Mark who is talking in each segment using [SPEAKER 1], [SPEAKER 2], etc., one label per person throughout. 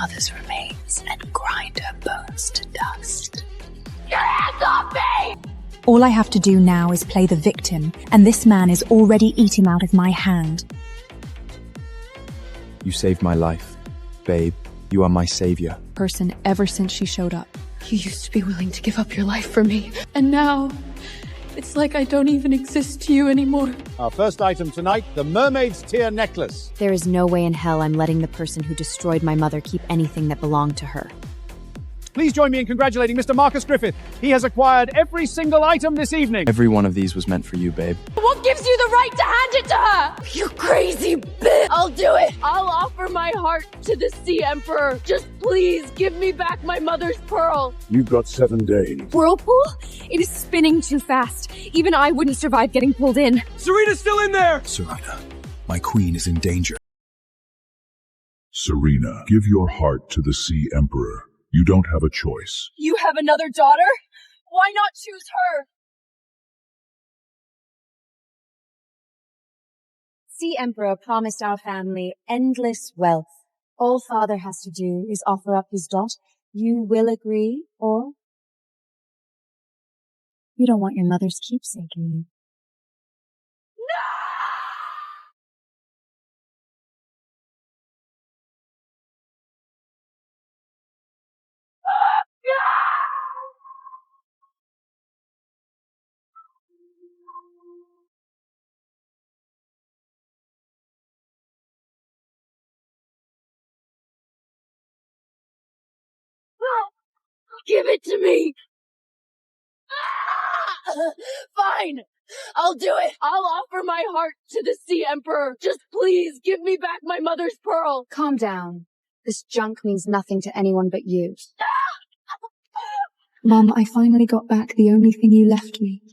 [SPEAKER 1] mother's remains and grind her bones to dust. Get hands off me! All I have to do now is play the victim, and this man is already eating out of my hand.
[SPEAKER 2] You saved my life. Babe, you are my savior.
[SPEAKER 3] Person ever since she showed up. You used to be willing to give up your life for me, and now it's like I don't even exist to you anymore.
[SPEAKER 4] Our first item tonight, the mermaid's tear necklace.
[SPEAKER 5] There is no way in hell I'm letting the person who destroyed my mother keep anything that belonged to her.
[SPEAKER 4] Please join me in congratulating Mr. Marcus Griffith. He has acquired every single item this evening.
[SPEAKER 2] Every one of these was meant for you, babe.
[SPEAKER 6] What gives you the right to hand it to her? You crazy bitch! I'll do it! I'll offer my heart to the Sea Emperor. Just please give me back my mother's pearl.
[SPEAKER 7] You've got 7 days.
[SPEAKER 6] Whirlpool? It is spinning too fast. Even I wouldn't survive getting pulled in.
[SPEAKER 4] Serena's still in there!
[SPEAKER 7] Serena, my queen is in danger. Serena, give your heart to the Sea Emperor. You don't have a choice.
[SPEAKER 6] You have another daughter? Why not choose her?
[SPEAKER 5] Sea Emperor promised our family endless wealth. All father has to do is offer up his daughter. You will agree, or you don't want your mother's keepsake, do you?
[SPEAKER 6] Give it to me! Fine! I'll do it! I'll offer my heart to the Sea Emperor. Just please give me back my mother's pearl.
[SPEAKER 5] Calm down. This junk means nothing to anyone but you.
[SPEAKER 3] Mom, I finally got back the only thing you left me.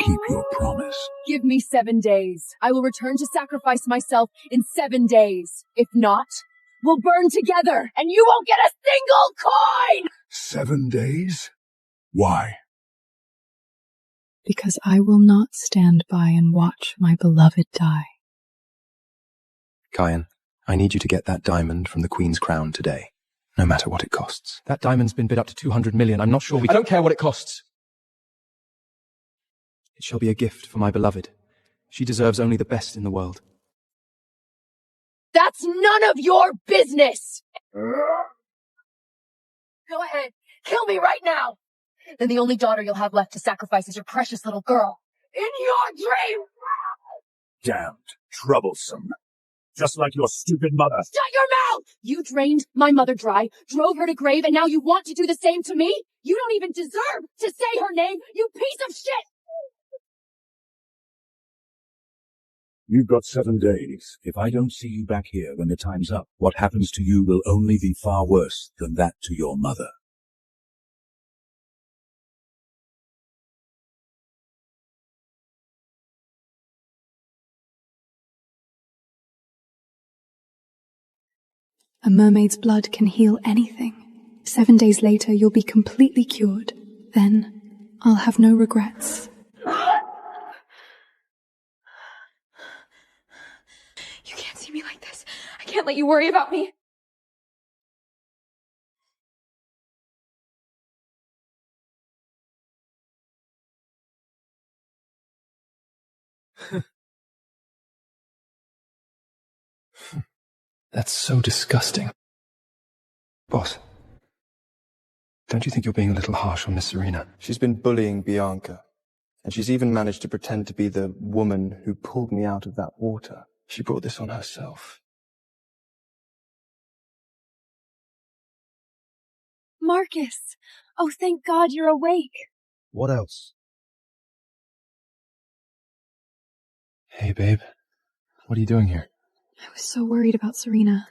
[SPEAKER 7] Keep your promise.
[SPEAKER 6] Give me 7 days. I will return to sacrifice myself in 7 days. If not, we'll burn together, and you won't get a single coin!
[SPEAKER 7] 7 days? Why?
[SPEAKER 3] Because I will not stand by and watch my beloved die.
[SPEAKER 2] Kyan, I need you to get that diamond from the Queen's crown today, no matter what it costs.
[SPEAKER 4] That diamond's been bid up to 200 million. I'm not sure we
[SPEAKER 2] I don't care what it costs. It shall be a gift for my beloved. She deserves only the best in the world.
[SPEAKER 6] That's none of your business! Go ahead, kill me right now! Then the only daughter you'll have left to sacrifice is your precious little girl. In your dream!
[SPEAKER 7] Damned, troublesome. Just like your stupid mother.
[SPEAKER 6] Shut your mouth! You drained my mother dry, drove her to grave, and now you want to do the same to me? You don't even deserve to say her name, you piece of shit!
[SPEAKER 7] You've got 7 days. If I don't see you back here when the time's up, what happens to you will only be far worse than that to your mother.
[SPEAKER 3] A mermaid's blood can heal anything. 7 days later, you'll be completely cured. Then, I'll have no regrets.
[SPEAKER 6] You can't see me like this. I can't let you worry about me.
[SPEAKER 2] That's so disgusting. Boss, don't you think you're being a little harsh on Miss Serena?
[SPEAKER 8] She's been bullying Bianca, and she's even managed to pretend to be the woman who pulled me out of that water. She brought this on herself.
[SPEAKER 6] Marcus! Oh, thank God you're awake.
[SPEAKER 8] What else?
[SPEAKER 2] Hey, babe. What are you doing here?
[SPEAKER 3] I was so worried about Serena.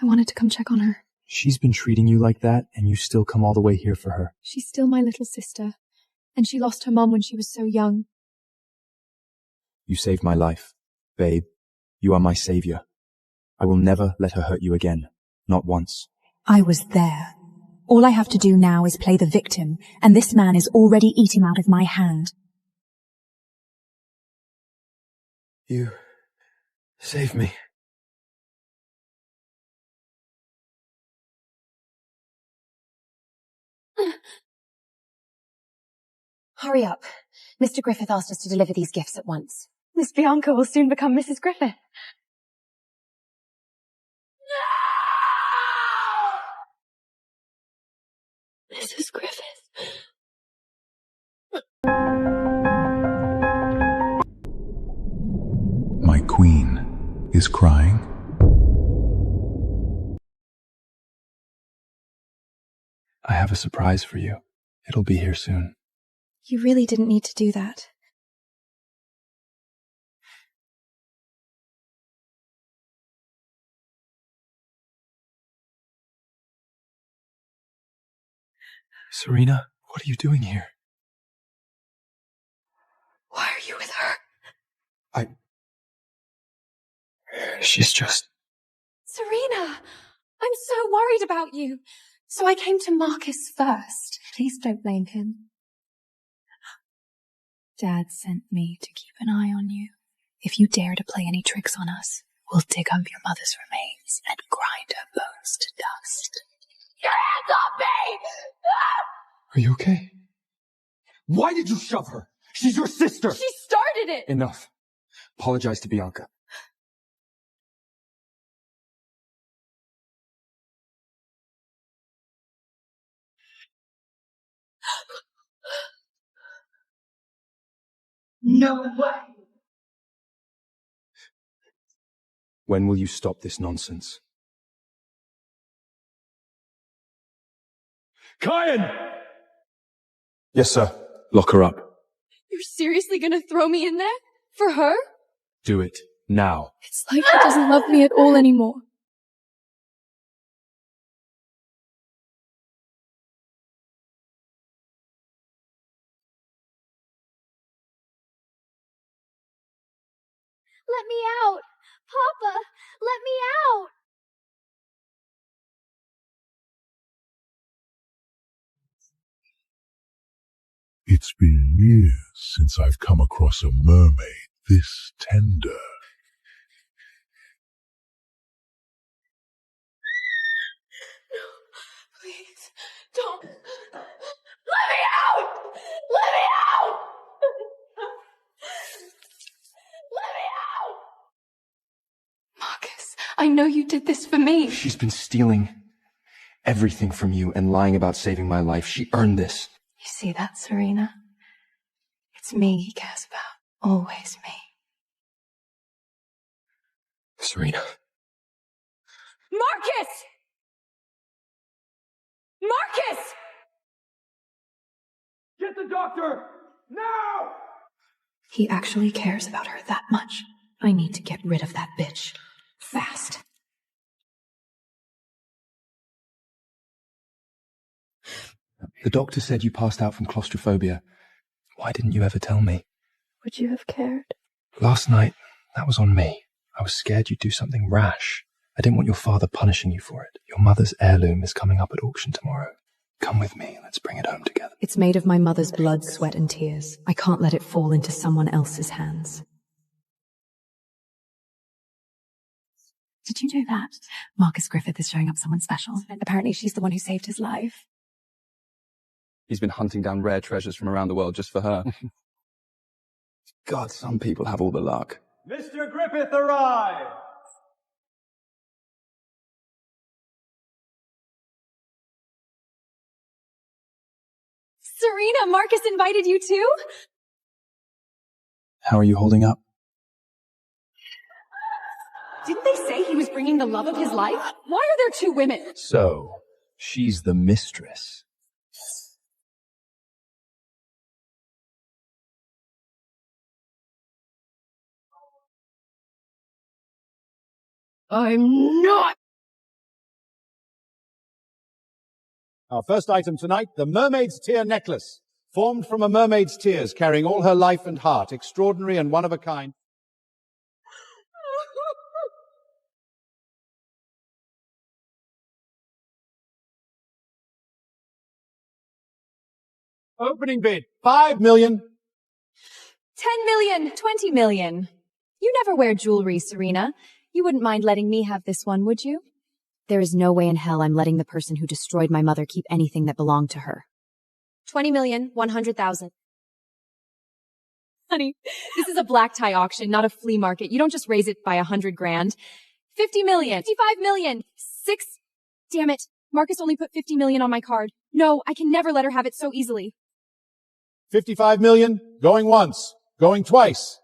[SPEAKER 3] I wanted to come check on her.
[SPEAKER 2] She's been treating you like that, and you still come all the way here for her.
[SPEAKER 3] She's still my little sister, and she lost her mom when she was so young.
[SPEAKER 2] You saved my life. Babe, you are my savior. I will never let her hurt you again. Not once.
[SPEAKER 1] I was there. All I have to do now is play the victim, and this man is already eating out of my hand.
[SPEAKER 8] You saved me.
[SPEAKER 5] Hurry up. Mr. Griffith asked us to deliver these gifts at once. Miss Bianca will soon become Mrs. Griffith.
[SPEAKER 6] No! Mrs. Griffith.
[SPEAKER 7] My queen is crying.
[SPEAKER 2] I have a surprise for you. It'll be here soon.
[SPEAKER 3] You really didn't need to do that.
[SPEAKER 2] Serena, what are you doing here?
[SPEAKER 3] Why are you with her?
[SPEAKER 2] She's just...
[SPEAKER 3] Serena! I'm so worried about you. So I came to Marcus first.
[SPEAKER 1] Please don't blame him. Dad sent me to keep an eye on you. If you dare to play any tricks on us, we'll dig up your mother's remains and grind her bones to dust.
[SPEAKER 6] Your hands off me!
[SPEAKER 8] Are you okay? Why did you shove her? She's your sister!
[SPEAKER 6] She started it!
[SPEAKER 8] Enough. Apologize to Bianca.
[SPEAKER 6] No way!
[SPEAKER 2] When will you stop this nonsense?
[SPEAKER 4] Kyan!
[SPEAKER 2] Yes, sir. Lock her up.
[SPEAKER 3] You're seriously gonna throw me in there? For her?
[SPEAKER 2] Do it. Now.
[SPEAKER 3] It's like she doesn't love me at all anymore.
[SPEAKER 6] Let me out! Papa, let me out!
[SPEAKER 7] It's been years since I've come across a mermaid this tender.
[SPEAKER 3] Please, don't.
[SPEAKER 6] Let me out! Let me out! Let me out!
[SPEAKER 3] Marcus, I know you did this for me.
[SPEAKER 8] She's been stealing everything from you and lying about saving my life. She earned this.
[SPEAKER 3] You see that, Serena? It's me he cares about. Always me.
[SPEAKER 8] Serena.
[SPEAKER 6] Marcus! Marcus!
[SPEAKER 4] Get the doctor! Now!
[SPEAKER 3] He actually cares about her that much. I need to get rid of that bitch. Fast.
[SPEAKER 2] The doctor said you passed out from claustrophobia. Why didn't you ever tell me?
[SPEAKER 3] Would you have cared?
[SPEAKER 2] Last night, that was on me. I was scared you'd do something rash. I didn't want your father punishing you for it. Your mother's heirloom is coming up at auction tomorrow. Come with me, let's bring it home together.
[SPEAKER 1] It's made of my mother's blood, sweat, and tears. I can't let it fall into someone else's hands. Did you know that? Marcus Griffith is showing up someone special. Apparently she's the one who saved his life.
[SPEAKER 8] He's been hunting down rare treasures from around the world just for her. God, some people have all the luck.
[SPEAKER 4] Mr. Griffith arrived!
[SPEAKER 3] Serena, Marcus invited you too?
[SPEAKER 2] How are you holding up?
[SPEAKER 3] Didn't they say he was bringing the love of his life? Why are there two women?
[SPEAKER 2] So, she's the mistress.
[SPEAKER 6] I'm not!
[SPEAKER 4] Our first item tonight, the Mermaid's Tear Necklace. Formed from a mermaid's tears, carrying all her life and heart, extraordinary and one of a kind. Opening bid, 5 million.
[SPEAKER 5] 10 million, 20 million. You never wear jewelry, Serena. You wouldn't mind letting me have this one, would you? There is no way in hell I'm letting the person who destroyed my mother keep anything that belonged to her. 20,100,000. Honey, this is a black tie auction, not a flea market. You don't just raise it by 100 grand. 50 million, 55 million, 6. Damn it. Marcus only put 50 million on my card. No, I can never let her have it so easily.
[SPEAKER 4] 55 million, going once, going twice.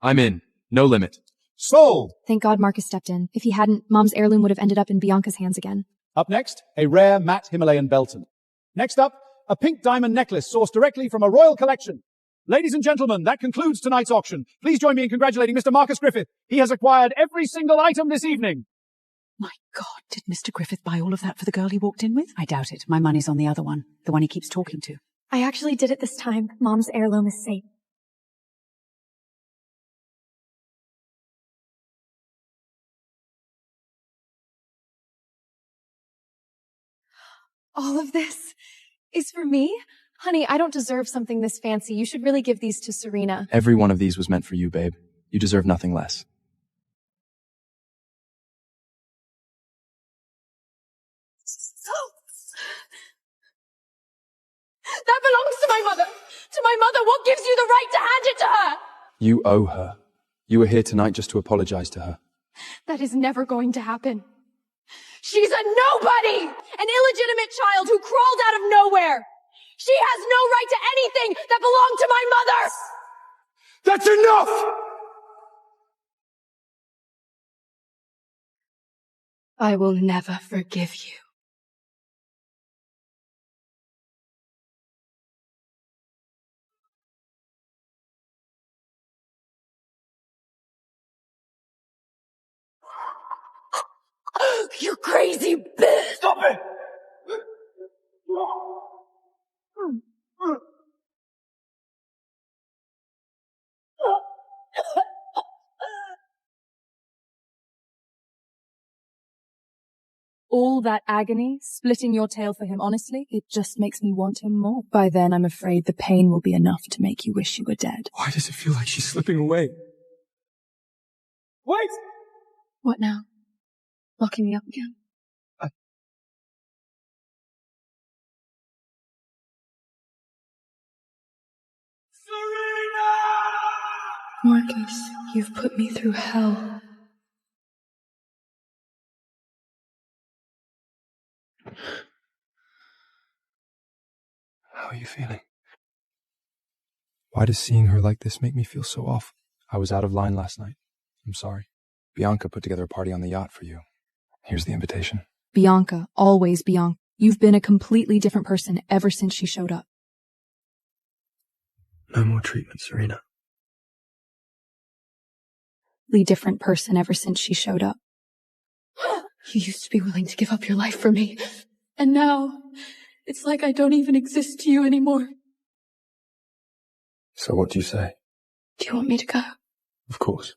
[SPEAKER 2] I'm in. No limit.
[SPEAKER 4] Sold!
[SPEAKER 1] Thank God Marcus stepped in. If he hadn't, Mom's heirloom would have ended up in Bianca's hands again.
[SPEAKER 4] Up next, a rare matte Himalayan Belton. Next up, a pink diamond necklace sourced directly from a royal collection. Ladies and gentlemen, that concludes tonight's auction. Please join me in congratulating Mr. Marcus Griffith. He has acquired every single item this evening.
[SPEAKER 9] My God, did Mr. Griffith buy all of that for the girl he walked in with? I doubt it. My money's on the other one, the one he keeps talking to.
[SPEAKER 1] I actually did it this time. Mom's heirloom is safe.
[SPEAKER 3] All of this is for me? Honey, I don't deserve something this fancy. You should really give these to Serena.
[SPEAKER 2] Every one of these was meant for you, babe. You deserve nothing less.
[SPEAKER 6] That belongs to my mother! To my mother! What gives you the right to hand it to her?
[SPEAKER 2] You owe her. You were here tonight just to apologize to her.
[SPEAKER 3] That is never going to happen.
[SPEAKER 6] She's a nobody! An illegitimate child who crawled out of nowhere! She has no right to anything that belonged to my mother!
[SPEAKER 8] That's enough!
[SPEAKER 3] I will never forgive you.
[SPEAKER 6] You crazy bitch!
[SPEAKER 8] Stop it!
[SPEAKER 1] All that agony, splitting your tail for him, honestly, it just makes me want him more. By then, I'm afraid the pain will be enough to make you wish you were dead.
[SPEAKER 2] Why does it feel like she's slipping away?
[SPEAKER 8] Wait!
[SPEAKER 3] What now? Locking me up again? Marcus, you've put me through hell.
[SPEAKER 2] How are you feeling? Why does seeing her like this make me feel so off? I was out of line last night. I'm sorry. Bianca put together a party on the yacht for you. Here's the invitation.
[SPEAKER 1] Bianca, always Bianca. You've been a completely different person ever since she showed up.
[SPEAKER 2] No more treatment, Serena.
[SPEAKER 1] Different person ever since she showed up.
[SPEAKER 3] You used to be willing to give up your life for me. And now, it's like I don't even exist to you anymore.
[SPEAKER 2] So what do you say?
[SPEAKER 3] Do you want me to go?
[SPEAKER 2] Of course.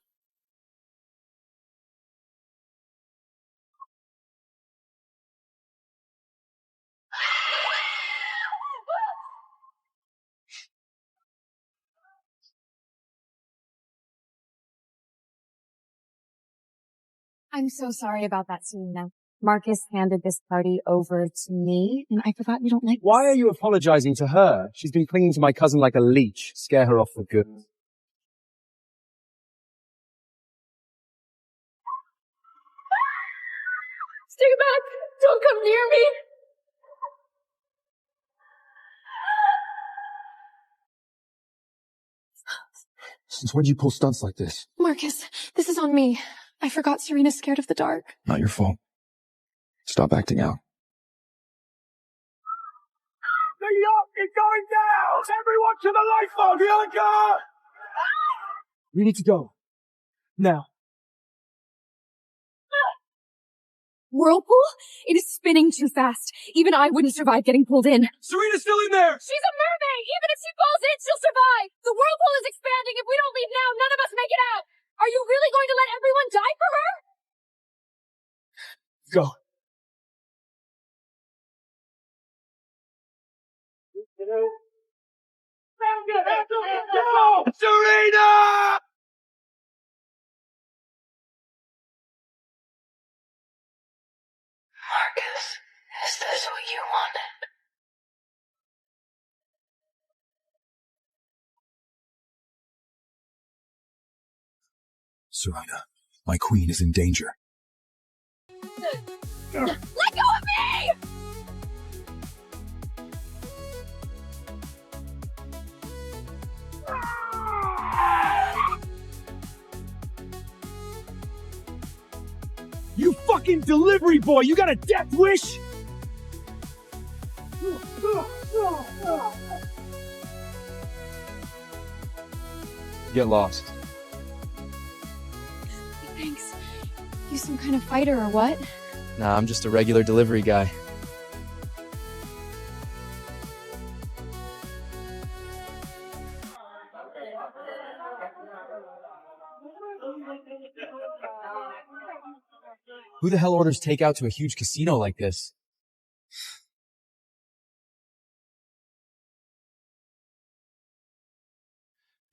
[SPEAKER 5] I'm so sorry about that, Serena. Marcus handed this party over to me, and I forgot you don't like
[SPEAKER 8] Why
[SPEAKER 5] this.
[SPEAKER 8] are you apologizing to her? She's been clinging to my cousin like a leech. Scare her off for good.
[SPEAKER 6] Stay back! Don't come near me!
[SPEAKER 2] Since when did you pull stunts like this?
[SPEAKER 3] Marcus, this is on me. I forgot Serena's scared of the dark.
[SPEAKER 2] Not your fault. Stop acting out.
[SPEAKER 8] The yacht is going down! Everyone to the lifeboat, Bianca! We need to go. Now.
[SPEAKER 5] Whirlpool? It is spinning too fast. Even I wouldn't survive getting pulled in.
[SPEAKER 8] Serena's still in there!
[SPEAKER 6] She's a mermaid! Even if she falls in, she'll survive! The whirlpool is expanding! If we don't leave now, none of us make it out! Are you really going to let everyone die for her?
[SPEAKER 8] Go. Serena!
[SPEAKER 6] Is this what you wanted?
[SPEAKER 7] Serena, my queen is in danger.
[SPEAKER 6] Let go of me!
[SPEAKER 8] You fucking delivery boy! You got a death wish?
[SPEAKER 2] Get lost.
[SPEAKER 5] Thanks. You some kind of fighter or what?
[SPEAKER 2] Nah, I'm just a regular delivery guy. Who the hell orders takeout to a huge casino like this?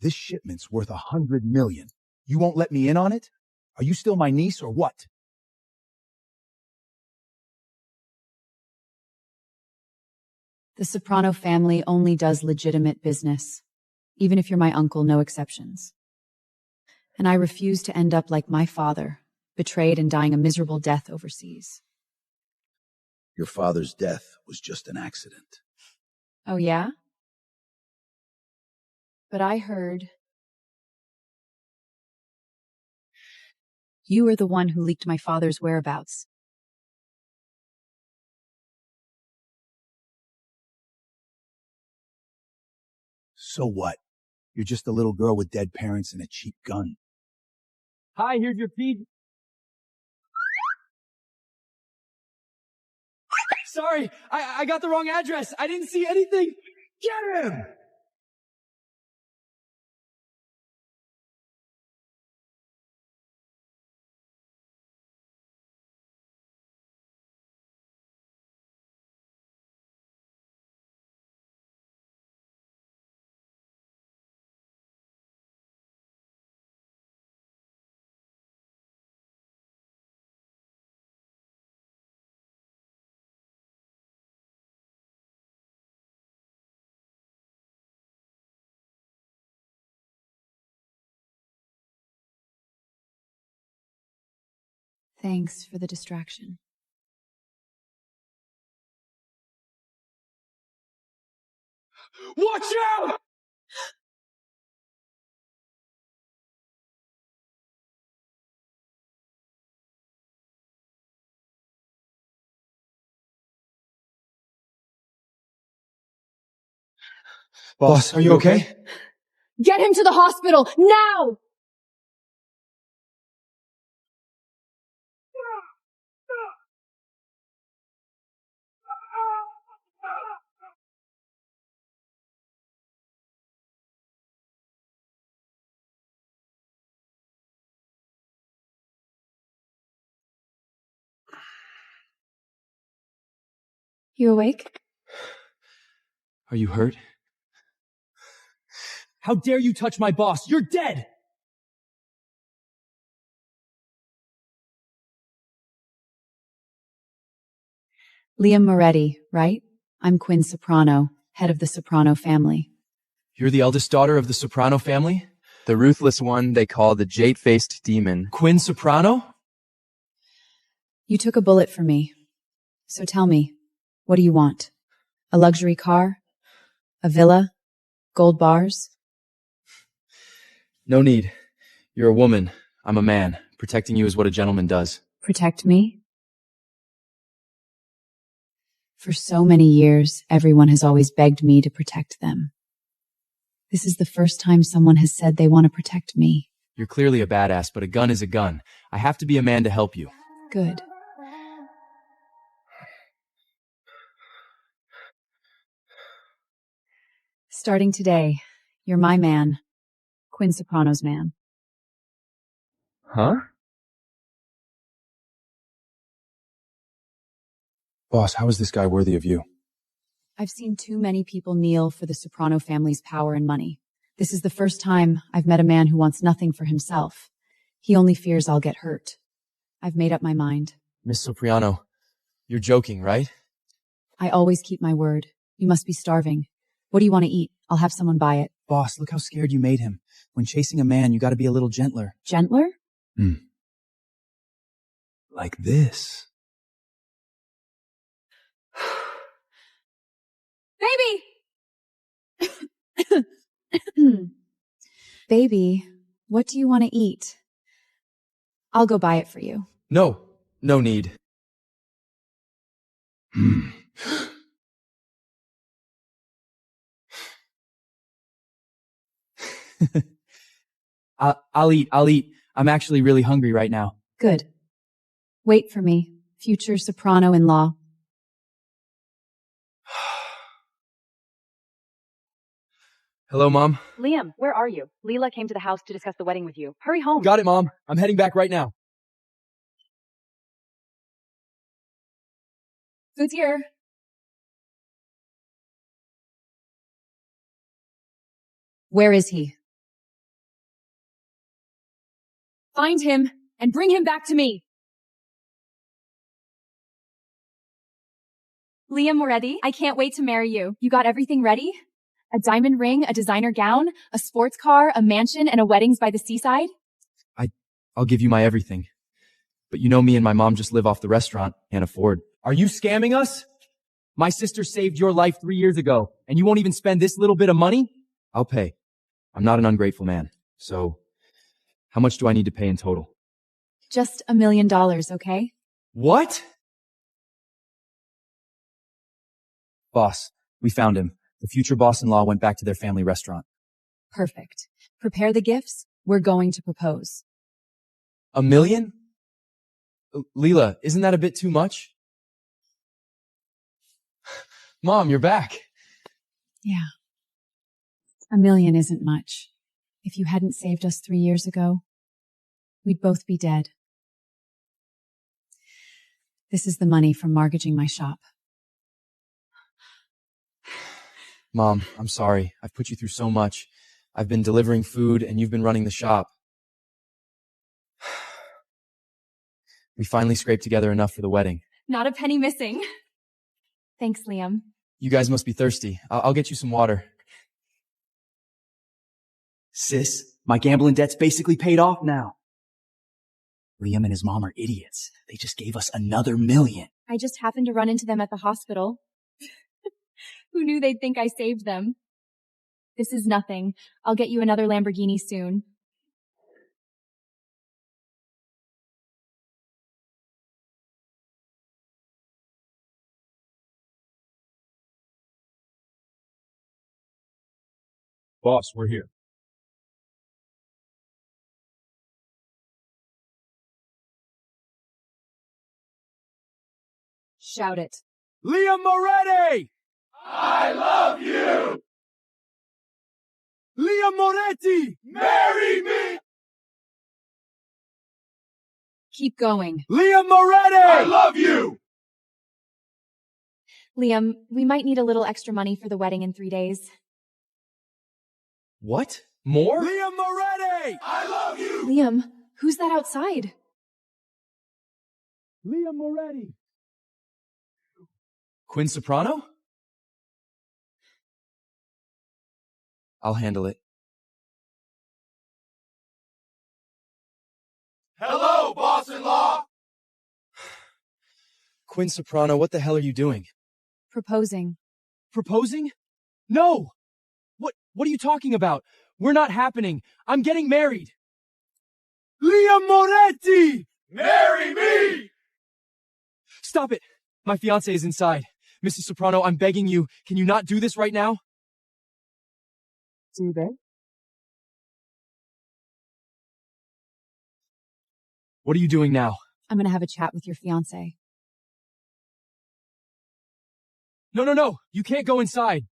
[SPEAKER 7] This shipment's worth $100 million. You won't let me in on it? Are you still my niece or what?
[SPEAKER 9] The Soprano family only does legitimate business. Even if you're my uncle, no exceptions. And I refuse to end up like my father, betrayed and dying a miserable death overseas.
[SPEAKER 7] Your father's death was just an accident.
[SPEAKER 9] Oh, yeah? But I heard you were the one who leaked my father's whereabouts.
[SPEAKER 7] So what? You're just a little girl with dead parents and a cheap gun.
[SPEAKER 8] Hi, here's your feed. Sorry, I got the wrong address. I didn't see anything. Get him!
[SPEAKER 9] Thanks for the distraction.
[SPEAKER 8] Watch out!
[SPEAKER 2] Boss, are you okay?
[SPEAKER 5] Get him to the hospital, now!
[SPEAKER 9] You awake?
[SPEAKER 2] Are you hurt?
[SPEAKER 8] How dare you touch my boss? You're dead!
[SPEAKER 9] Liam Moretti, right? I'm Quinn Soprano, head of the Soprano family.
[SPEAKER 2] You're the eldest daughter of the Soprano family? The ruthless one they call the jade-faced demon. Quinn Soprano?
[SPEAKER 9] You took a bullet for me. So tell me, what do you want? A luxury car? A villa? Gold bars?
[SPEAKER 2] No need. You're a woman. I'm a man. Protecting you is what a gentleman does.
[SPEAKER 9] Protect me? For so many years, everyone has always begged me to protect them. This is the first time someone has said they want to protect me.
[SPEAKER 2] You're clearly a badass, but a gun is a gun. I have to be a man to help you.
[SPEAKER 9] Good. Starting today, you're my man. Quinn Soprano's man.
[SPEAKER 2] Huh? Boss, how is this guy worthy of you?
[SPEAKER 9] I've seen too many people kneel for the Soprano family's power and money. This is the first time I've met a man who wants nothing for himself. He only fears I'll get hurt. I've made up my mind.
[SPEAKER 2] Miss Soprano, you're joking, right?
[SPEAKER 9] I always keep my word. You must be starving. What do you want to eat? I'll have someone buy it.
[SPEAKER 10] Boss, look how scared you made him. When chasing a man, you gotta be a little gentler.
[SPEAKER 9] Gentler?
[SPEAKER 2] Like this.
[SPEAKER 5] Baby!
[SPEAKER 9] Baby, what do you want to eat? I'll go buy it for you.
[SPEAKER 10] No need. I'll eat. I'm actually really hungry right now.
[SPEAKER 9] Good. Wait for me, future soprano-in-law.
[SPEAKER 10] Hello, Mom.
[SPEAKER 11] Liam, where are you? Leela came to the house to discuss the wedding with you. Hurry home.
[SPEAKER 10] Got it, Mom. I'm heading back right now.
[SPEAKER 5] Food's here.
[SPEAKER 9] Where is he?
[SPEAKER 5] Find him and bring him back to me. Liam Moretti, I can't wait to marry you. You got everything ready? A diamond ring, a designer gown, a sports car, a mansion, and a weddings by the seaside?
[SPEAKER 10] I'll give you my everything. But you know me and my mom just live off the restaurant. Can't afford. Are you scamming us? My sister saved your life 3 years ago, and you won't even spend this little bit of money? I'll pay. I'm not an ungrateful man. So, how much do I need to pay in total?
[SPEAKER 5] Just $1 million, okay?
[SPEAKER 10] What? Boss, we found him. The future boss-in-law went back to their family restaurant.
[SPEAKER 9] Perfect. Prepare the gifts. We're going to propose.
[SPEAKER 10] $1 million? Leela, isn't that a bit too much? Mom, you're back.
[SPEAKER 9] Yeah. $1 million isn't much. If you hadn't saved us 3 years ago, we'd both be dead. This is the money from mortgaging my shop.
[SPEAKER 10] Mom, I'm sorry. I've put you through so much. I've been delivering food and you've been running the shop. We finally scraped together enough for the wedding.
[SPEAKER 5] Not a penny missing. Thanks, Liam.
[SPEAKER 10] You guys must be thirsty. I'll get you some water.
[SPEAKER 12] Sis, my gambling debt's basically paid off now. Liam and his mom are idiots. They just gave us another $1 million.
[SPEAKER 5] I just happened to run into them at the hospital. Who knew they'd think I saved them? This is nothing. I'll get you another Lamborghini soon.
[SPEAKER 4] Boss, we're here.
[SPEAKER 5] Shout it.
[SPEAKER 4] Liam Moretti!
[SPEAKER 8] I love you!
[SPEAKER 4] Liam Moretti!
[SPEAKER 8] Marry me!
[SPEAKER 9] Keep going.
[SPEAKER 4] Liam Moretti!
[SPEAKER 8] I love you!
[SPEAKER 5] Liam, we might need a little extra money for the wedding in 3 days.
[SPEAKER 10] What? More?
[SPEAKER 4] Liam Moretti!
[SPEAKER 8] I love you!
[SPEAKER 5] Liam, who's that outside?
[SPEAKER 4] Liam Moretti!
[SPEAKER 10] Quinn Soprano? I'll handle it.
[SPEAKER 8] Hello, boss-in-law!
[SPEAKER 10] Quinn Soprano, what the hell are you doing?
[SPEAKER 9] Proposing.
[SPEAKER 10] Proposing? No! What are you talking about? We're not happening. I'm getting married.
[SPEAKER 4] Liam Moretti!
[SPEAKER 8] Marry me!
[SPEAKER 10] Stop it! My fiancé is inside. Mrs. Soprano, I'm begging you. Can you not do this right now?
[SPEAKER 9] Do they?
[SPEAKER 10] What are you doing now?
[SPEAKER 9] I'm going to have a chat with your fiancé.
[SPEAKER 10] No. You can't go inside.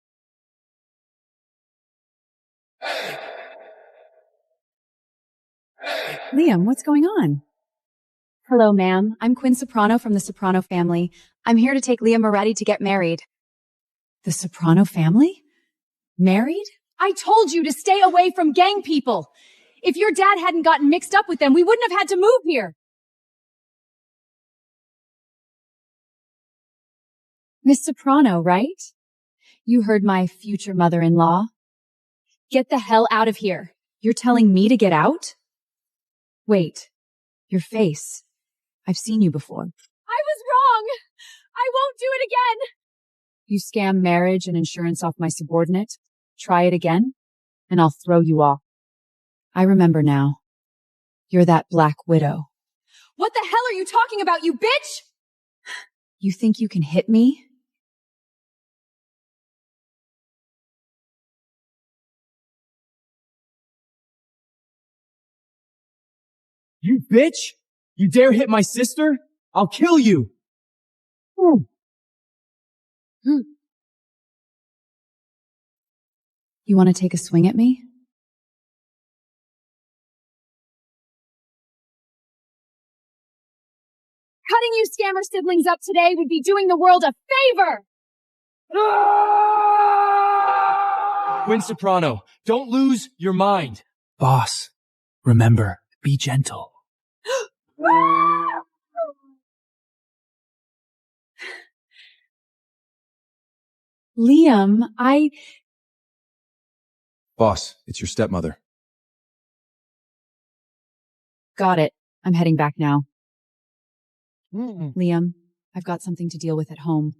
[SPEAKER 9] Liam, what's going on? Hello, ma'am. I'm Quinn Soprano from the Soprano family. I'm here to take Liam Moretti to get married. The Soprano family? Married?
[SPEAKER 5] I told you to stay away from gang people. If your dad hadn't gotten mixed up with them, we wouldn't have had to move here.
[SPEAKER 9] Miss Soprano, right? You heard my future mother-in-law. Get the hell out of here. You're telling me to get out? Wait, your face. I've seen you before.
[SPEAKER 5] I was wrong! I won't do it again!
[SPEAKER 9] You scam marriage and insurance off my subordinate. Try it again, and I'll throw you off. I remember now. You're that Black Widow.
[SPEAKER 5] What the hell are you talking about, you bitch?
[SPEAKER 9] You think you can hit me?
[SPEAKER 10] You bitch! You dare hit my sister? I'll kill you!
[SPEAKER 9] You want to take a swing at me?
[SPEAKER 5] Cutting you scammer siblings up today would be doing the world a favor!
[SPEAKER 10] Quinn Soprano, don't lose your mind.
[SPEAKER 12] Boss, remember, be gentle.
[SPEAKER 9] Liam,
[SPEAKER 2] Boss, it's your stepmother.
[SPEAKER 9] Got it. I'm heading back now. Liam, I've got something to deal with at home.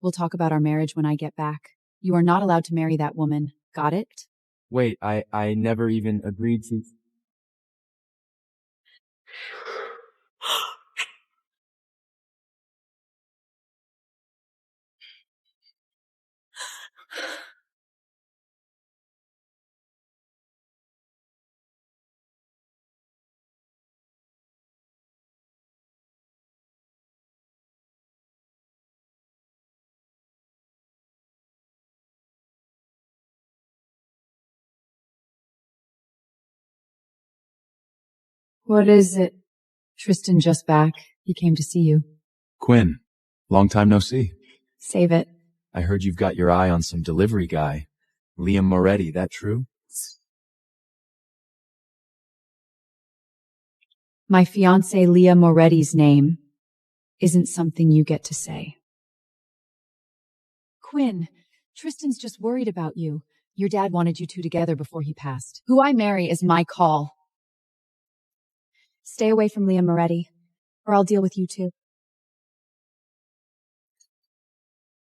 [SPEAKER 9] We'll talk about our marriage when I get back. You are not allowed to marry that woman. Got it?
[SPEAKER 10] Wait, I never even agreed to...
[SPEAKER 9] What is it? Tristan just back. He came to see you.
[SPEAKER 2] Quinn, long time no see.
[SPEAKER 9] Save it.
[SPEAKER 2] I heard you've got your eye on some delivery guy. Liam Moretti, that true?
[SPEAKER 9] My fiancé Leah Moretti's name isn't something you get to say. Quinn, Tristan's just worried about you. Your dad wanted you two together before he passed. Who I marry is my call. Stay away from Leah Moretti, or I'll deal with you too.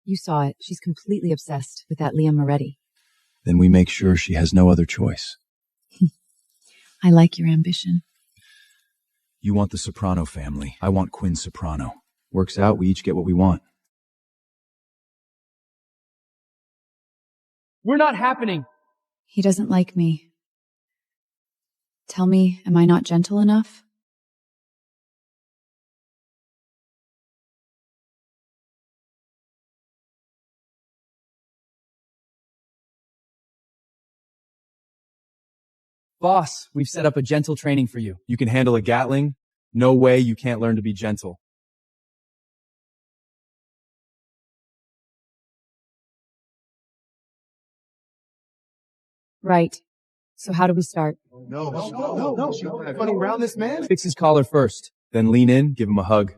[SPEAKER 9] You saw it. She's completely obsessed with that Leah Moretti.
[SPEAKER 2] Then we make sure she has no other choice.
[SPEAKER 9] I like your ambition.
[SPEAKER 2] You want the Soprano family. I want Quinn Soprano. Works out, we each get what we want.
[SPEAKER 10] We're not happening!
[SPEAKER 9] He doesn't like me. Tell me, am I not gentle enough?
[SPEAKER 10] Boss, we've set up a gentle training for you. You can handle a Gatling? No way you can't learn to be gentle.
[SPEAKER 9] Right. So how do we start?
[SPEAKER 10] No. Running around this man? Fix his collar first. Then lean in, give him a hug.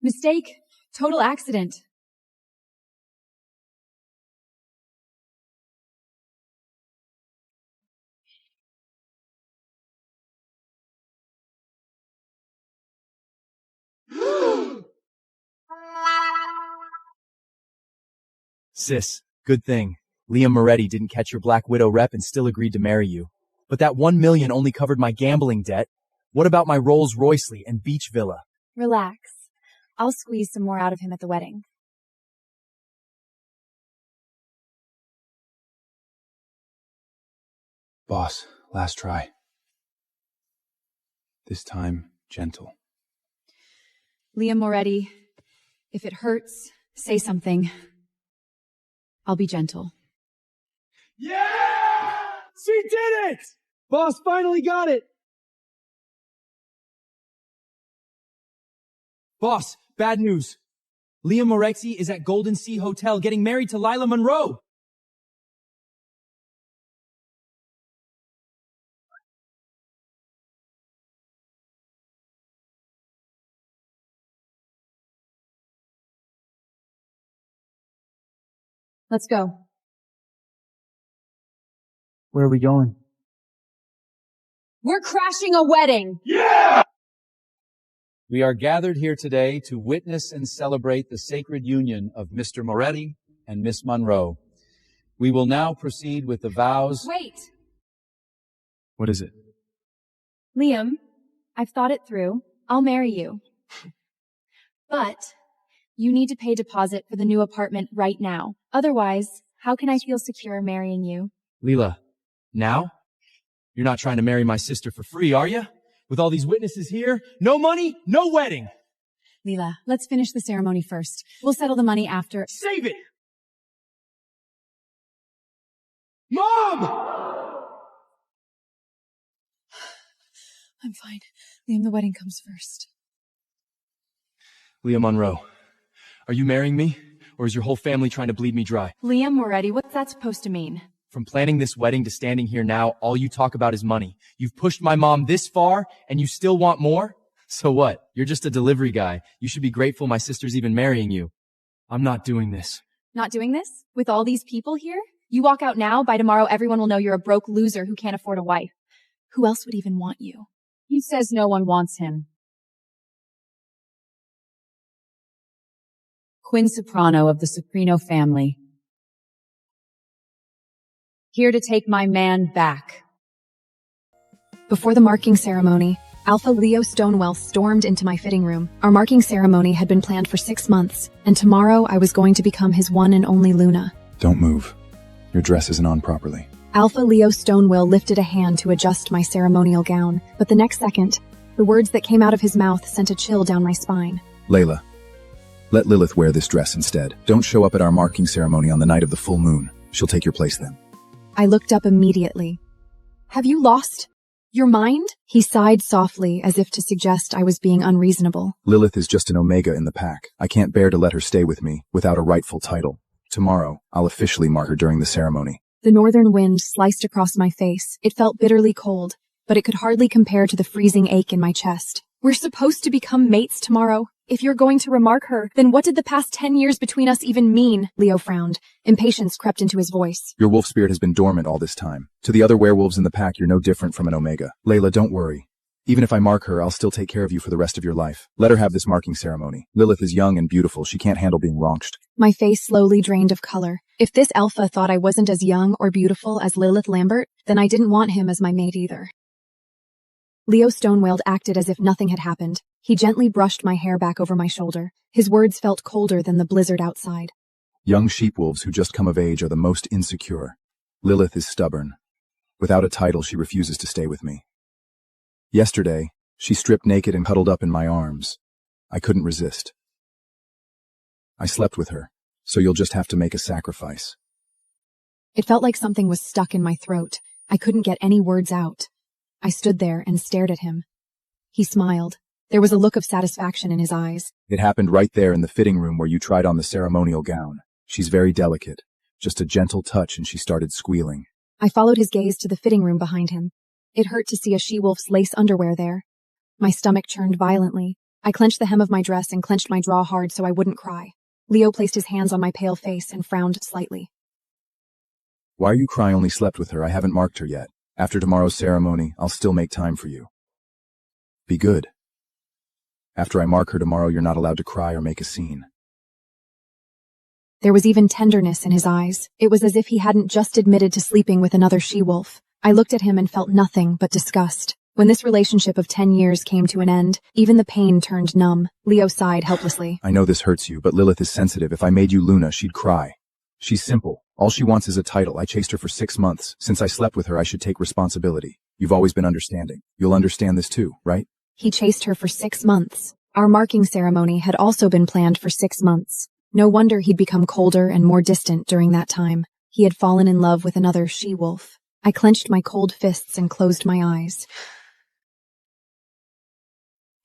[SPEAKER 9] Mistake. Total accident.
[SPEAKER 10] Sis, good thing. Liam Moretti didn't catch your Black Widow rep and still agreed to marry you. But that $1 million only covered my gambling debt. What about my Rolls Royce and beach villa?
[SPEAKER 1] Relax. I'll squeeze some more out of him at the wedding.
[SPEAKER 2] Boss, last try. This time, gentle.
[SPEAKER 9] Liam Moretti, if it hurts, say something. I'll be gentle.
[SPEAKER 8] Yeah! She did it! Boss finally got it!
[SPEAKER 10] Boss, bad news. Liam Moretti is at Golden Sea Hotel getting married to Lila Monroe.
[SPEAKER 9] Let's go.
[SPEAKER 12] Where are we going?
[SPEAKER 5] We're crashing a wedding!
[SPEAKER 4] We are gathered here today to witness and celebrate the sacred union of Mr. Moretti and Miss Monroe. We will now proceed with the vows.
[SPEAKER 5] Wait!
[SPEAKER 10] What is it?
[SPEAKER 5] Liam, I've thought it through. I'll marry you. But you need to pay deposit for the new apartment right now. Otherwise, how can I feel secure marrying you?
[SPEAKER 10] Leela, now? You're not trying to marry my sister for free, are you? With all these witnesses here, no money, no wedding.
[SPEAKER 9] Leela, let's finish the ceremony first. We'll settle the money after.
[SPEAKER 10] Save it! Mom!
[SPEAKER 9] I'm fine. Liam, the wedding comes first.
[SPEAKER 10] Leah Monroe, are you marrying me? Or is your whole family trying to bleed me dry?
[SPEAKER 5] Liam Moretti, what's that supposed to mean?
[SPEAKER 10] From planning this wedding to standing here now, all you talk about is money. You've pushed my mom this far, and you still want more? So what? You're just a delivery guy. You should be grateful my sister's even marrying you. I'm not doing this.
[SPEAKER 5] Not doing this? With all these people here? You walk out now, by tomorrow everyone will know you're a broke loser who can't afford a wife. Who else would even want you?
[SPEAKER 9] He says no one wants him. Quinn Soprano of the Soprano family. Here to take my man back.
[SPEAKER 1] Before the marking ceremony, Alpha Leo Stonewell stormed into my fitting room. Our marking ceremony had been planned for 6 months, and tomorrow I was going to become his one and only Luna.
[SPEAKER 2] Don't move. Your dress isn't on properly.
[SPEAKER 1] Alpha Leo Stonewell lifted a hand to adjust my ceremonial gown, but the next second, the words that came out of his mouth sent a chill down my spine.
[SPEAKER 2] Layla, let Lilith wear this dress instead. Don't show up at our marking ceremony on the night of the full moon. She'll take your place then.
[SPEAKER 1] I looked up immediately. Have you lost your mind? He sighed softly as if to suggest I was being unreasonable.
[SPEAKER 2] Lilith is just an omega in the pack. I can't bear to let her stay with me without a rightful title. Tomorrow, I'll officially mark her during the ceremony.
[SPEAKER 1] The northern wind sliced across my face. It felt bitterly cold, but it could hardly compare to the freezing ache in my chest. We're supposed to become mates tomorrow. If you're going to remark her, then what did the past 10 years between us even mean? Leo frowned. Impatience crept into his voice.
[SPEAKER 2] Your wolf spirit has been dormant all this time. To the other werewolves in the pack, you're no different from an omega. Layla, don't worry. Even if I mark her, I'll still take care of you for the rest of your life. Let her have this marking ceremony. Lilith is young and beautiful. She can't handle being raunched.
[SPEAKER 1] My face slowly drained of color. If this alpha thought I wasn't as young or beautiful as Lilith Lambert, then I didn't want him as my mate either. Leo Stonewell acted as if nothing had happened. He gently brushed my hair back over my shoulder. His words felt colder than the blizzard outside.
[SPEAKER 2] Young sheepwolves who just come of age are the most insecure. Lilith is stubborn. Without a title, she refuses to stay with me. Yesterday, she stripped naked and cuddled up in my arms. I couldn't resist. I slept with her, so you'll just have to make a sacrifice.
[SPEAKER 1] It felt like something was stuck in my throat. I couldn't get any words out. I stood there and stared at him. He smiled. There was a look of satisfaction in his eyes.
[SPEAKER 2] It happened right there in the fitting room where you tried on the ceremonial gown. She's very delicate. Just a gentle touch and she started squealing.
[SPEAKER 1] I followed his gaze to the fitting room behind him. It hurt to see a she-wolf's lace underwear there. My stomach churned violently. I clenched the hem of my dress and clenched my jaw hard so I wouldn't cry. Leo placed his hands on my pale face and frowned slightly.
[SPEAKER 2] Why are you crying? I only slept with her. I haven't marked her yet. After tomorrow's ceremony, I'll still make time for you. Be good. After I mark her tomorrow, you're not allowed to cry or make a scene.
[SPEAKER 1] There was even tenderness in his eyes. It was as if he hadn't just admitted to sleeping with another she-wolf. I looked at him and felt nothing but disgust. When this relationship of 10 years came to an end, even the pain turned numb. Leo sighed helplessly.
[SPEAKER 2] I know this hurts you, but Lilith is sensitive. If I made you Luna, she'd cry. She's simple. All she wants is a title. I chased her for 6 months. Since I slept with her, I should take responsibility. You've always been understanding. You'll understand this too, right?
[SPEAKER 1] He chased her for 6 months. Our marking ceremony had also been planned for 6 months. No wonder he'd become colder and more distant during that time. He had fallen in love with another she-wolf. I clenched my cold fists and closed my eyes.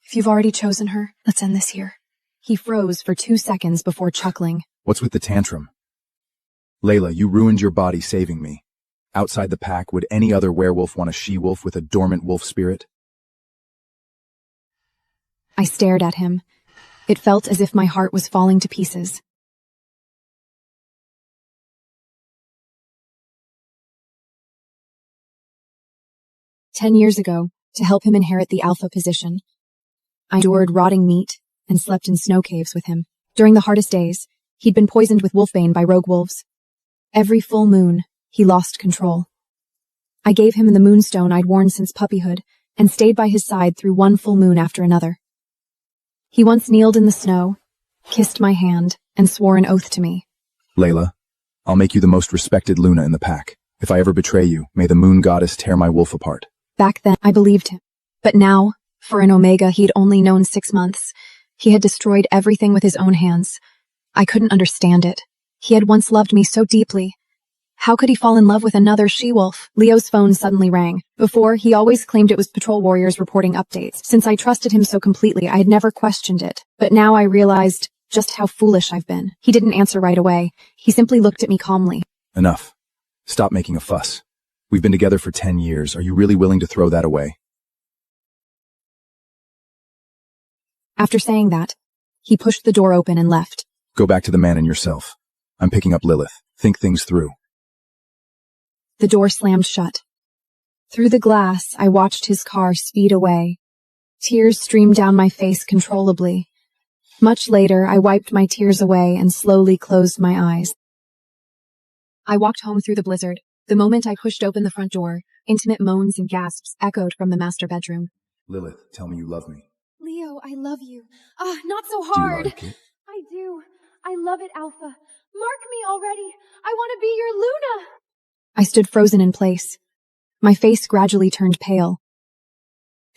[SPEAKER 1] If you've already chosen her, let's end this here. He froze for 2 seconds before chuckling.
[SPEAKER 2] What's with the tantrum? Layla, you ruined your body saving me. Outside the pack, would any other werewolf want a she-wolf with a dormant wolf spirit?
[SPEAKER 1] I stared at him. It felt as if my heart was falling to pieces. 10 years ago, to help him inherit the alpha position. I endured rotting meat and slept in snow caves with him. During the hardest days, he'd been poisoned with wolfbane by rogue wolves. Every full moon, he lost control. I gave him the moonstone I'd worn since puppyhood and stayed by his side through one full moon after another. He once kneeled in the snow, kissed my hand, and swore an oath to me.
[SPEAKER 2] Layla, I'll make you the most respected Luna in the pack. If I ever betray you, may the moon goddess tear my wolf apart.
[SPEAKER 1] Back then, I believed him. But now, for an Omega he'd only known 6 months, he had destroyed everything with his own hands. I couldn't understand it. He had once loved me so deeply. How could he fall in love with another she-wolf? Leo's phone suddenly rang. Before, he always claimed it was patrol warriors reporting updates. Since I trusted him so completely, I had never questioned it. But now I realized just how foolish I've been. He didn't answer right away. He simply looked at me calmly.
[SPEAKER 2] Enough. Stop making a fuss. We've been together for 10 years. Are you really willing to throw that away?
[SPEAKER 1] After saying that, he pushed the door open and left.
[SPEAKER 2] Go back to the man and yourself. I'm picking up Lilith. Think things through.
[SPEAKER 1] The door slammed shut. Through the glass, I watched his car speed away. Tears streamed down my face controllably. Much later, I wiped my tears away and slowly closed my eyes. I walked home through the blizzard. The moment I pushed open the front door, intimate moans and gasps echoed from the master bedroom.
[SPEAKER 2] Lilith, tell me you love me.
[SPEAKER 5] Leo, I love you. Not so
[SPEAKER 2] Do you
[SPEAKER 5] hard.
[SPEAKER 2] like it?
[SPEAKER 5] I do. I love it, Alpha. Mark me already. I want to be your Luna.
[SPEAKER 1] I stood frozen in place. My face gradually turned pale.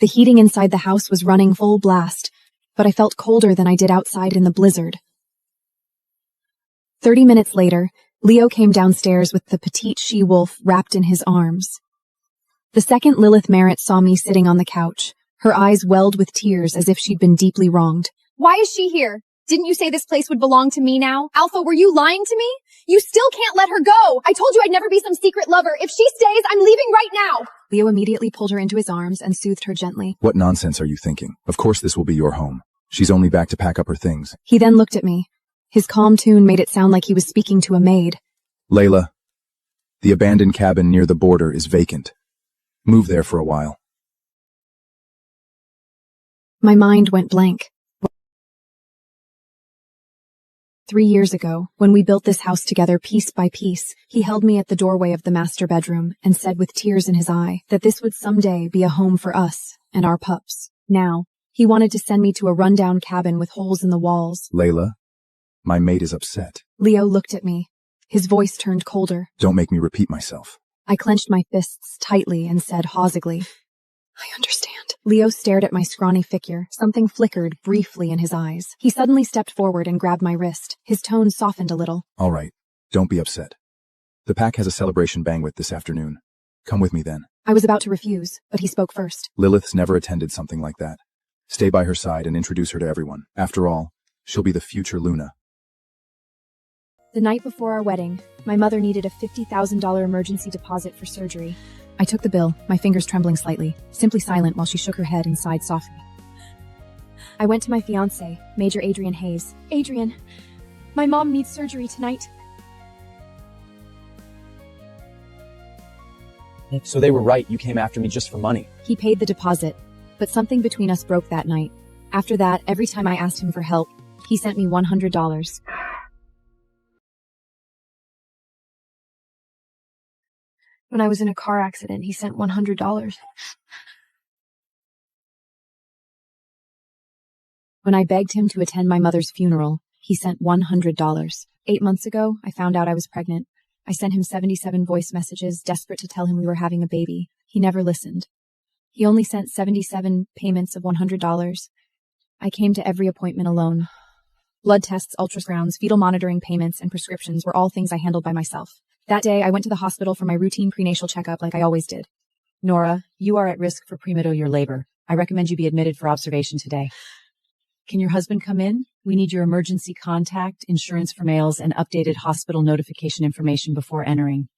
[SPEAKER 1] The heating inside the house was running full blast, but I felt colder than I did outside in the blizzard. 30 minutes later, Leo came downstairs with the petite she-wolf wrapped in his arms. The second Lilith Merritt saw me sitting on the couch. Her eyes welled with tears as if she'd been deeply wronged.
[SPEAKER 5] Why is she here? Didn't you say this place would belong to me now? Alpha, were you lying to me? You still can't let her go. I told you I'd never be some secret lover. If she stays, I'm leaving right now.
[SPEAKER 1] Leo immediately pulled her into his arms and soothed her gently.
[SPEAKER 2] What nonsense are you thinking? Of course this will be your home. She's only back to pack up her things.
[SPEAKER 1] He then looked at me. His calm tune made it sound like he was speaking to a maid.
[SPEAKER 2] Layla, the abandoned cabin near the border is vacant. Move there for a while.
[SPEAKER 1] My mind went blank. 3 years ago, when we built this house together piece by piece, he held me at the doorway of the master bedroom and said with tears in his eye that this would someday be a home for us and our pups. Now, he wanted to send me to a rundown cabin with holes in the walls.
[SPEAKER 2] Layla, my mate is upset.
[SPEAKER 1] Leo looked at me. His voice turned colder.
[SPEAKER 2] Don't make me repeat myself.
[SPEAKER 1] I clenched my fists tightly and said haughtily, I understand. Leo stared at my scrawny figure. Something flickered briefly in his eyes. He suddenly stepped forward and grabbed my wrist. His tone softened a little.
[SPEAKER 2] All right. Don't be upset. The pack has a celebration banquet this afternoon. Come with me then.
[SPEAKER 1] I was about to refuse, but he spoke first.
[SPEAKER 2] Lilith's never attended something like that. Stay by her side and introduce her to everyone. After all, she'll be the future Luna.
[SPEAKER 1] The night before our wedding, my mother needed a $50,000 emergency deposit for surgery. I took the bill, my fingers trembling slightly, simply silent while she shook her head and sighed softly. I went to my fiancé, Major Adrian Hayes.
[SPEAKER 5] Adrian, my mom needs surgery tonight.
[SPEAKER 12] So they were right, you came after me just for money.
[SPEAKER 1] He paid the deposit, but something between us broke that night. After that, every time I asked him for help, he sent me $100.
[SPEAKER 3] When I was in a car accident, he sent $100.
[SPEAKER 1] When I begged him to attend my mother's funeral, he sent $100. 8 months ago, I found out I was pregnant. I sent him 77 voice messages, desperate to tell him we were having a baby. He never listened. He only sent 77 payments of $100. I came to every appointment alone. Blood tests, ultrasounds, fetal monitoring payments, and prescriptions were all things I handled by myself. That day, I went to the hospital for my routine prenatal checkup like I always did.
[SPEAKER 9] Nora, you are at risk for premature labor. I recommend you be admitted for observation today. Can your husband come in? We need your emergency contact, insurance for males, and updated hospital notification information before entering.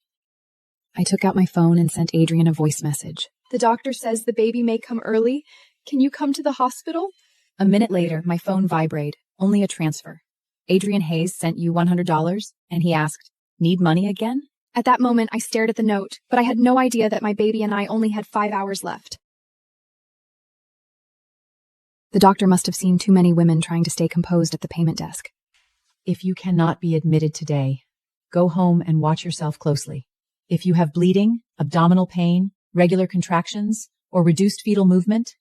[SPEAKER 1] I took out my phone and sent Adrian a voice message.
[SPEAKER 3] The doctor says the baby may come early. Can you come to the hospital?
[SPEAKER 1] A minute later, my phone vibrated. Only a transfer. Adrian Hayes sent you $100, and he asked, need money again? At that moment, I stared at the note, but I had no idea that my baby and I only had 5 hours left. The doctor must have seen too many women trying to stay composed at the payment desk.
[SPEAKER 9] If you cannot be admitted today, go home and watch yourself closely. If you have bleeding, abdominal pain, regular contractions, or reduced fetal movement,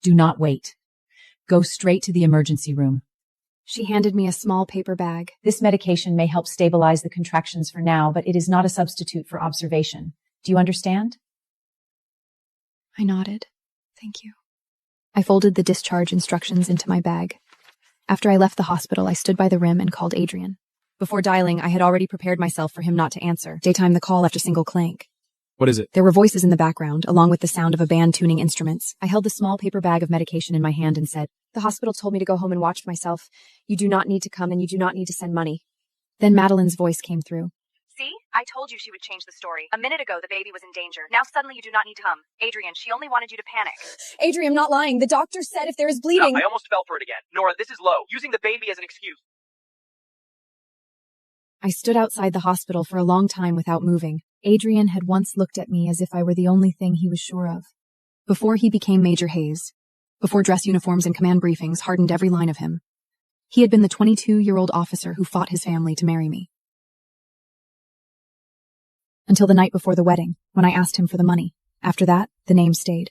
[SPEAKER 9] do not wait. Go straight to the emergency room.
[SPEAKER 1] She handed me a small paper bag.
[SPEAKER 9] This medication may help stabilize the contractions for now, but it is not a substitute for observation. Do you understand?
[SPEAKER 1] I nodded. Thank you. I folded the discharge instructions into my bag. After I left the hospital, I stood by the rim and called Adrian. Before dialing, I had already prepared myself for him not to answer. Daytime the call left a single clank.
[SPEAKER 10] What is it?
[SPEAKER 1] There were voices in the background, along with the sound of a band tuning instruments. I held the small paper bag of medication in my hand and said, "The hospital told me to go home and watch myself. You do not need to come and you do not need to send money." Then Madeline's voice came through.
[SPEAKER 11] See? I told you she would change the story. A minute ago, the baby was in danger. Now suddenly you do not need to come. Adrian, she only wanted you to panic.
[SPEAKER 5] Adrian, I'm not lying. The doctor said if there is bleeding...
[SPEAKER 10] I almost fell for it again. Nora, this is low. Using the baby as an excuse.
[SPEAKER 1] I stood outside the hospital for a long time without moving. Adrian had once looked at me as if I were the only thing he was sure of. Before he became Major Hayes, before dress uniforms and command briefings hardened every line of him, he had been the 22-year-old officer who fought his family to marry me. Until the night before the wedding, when I asked him for the money. After that, the name stayed.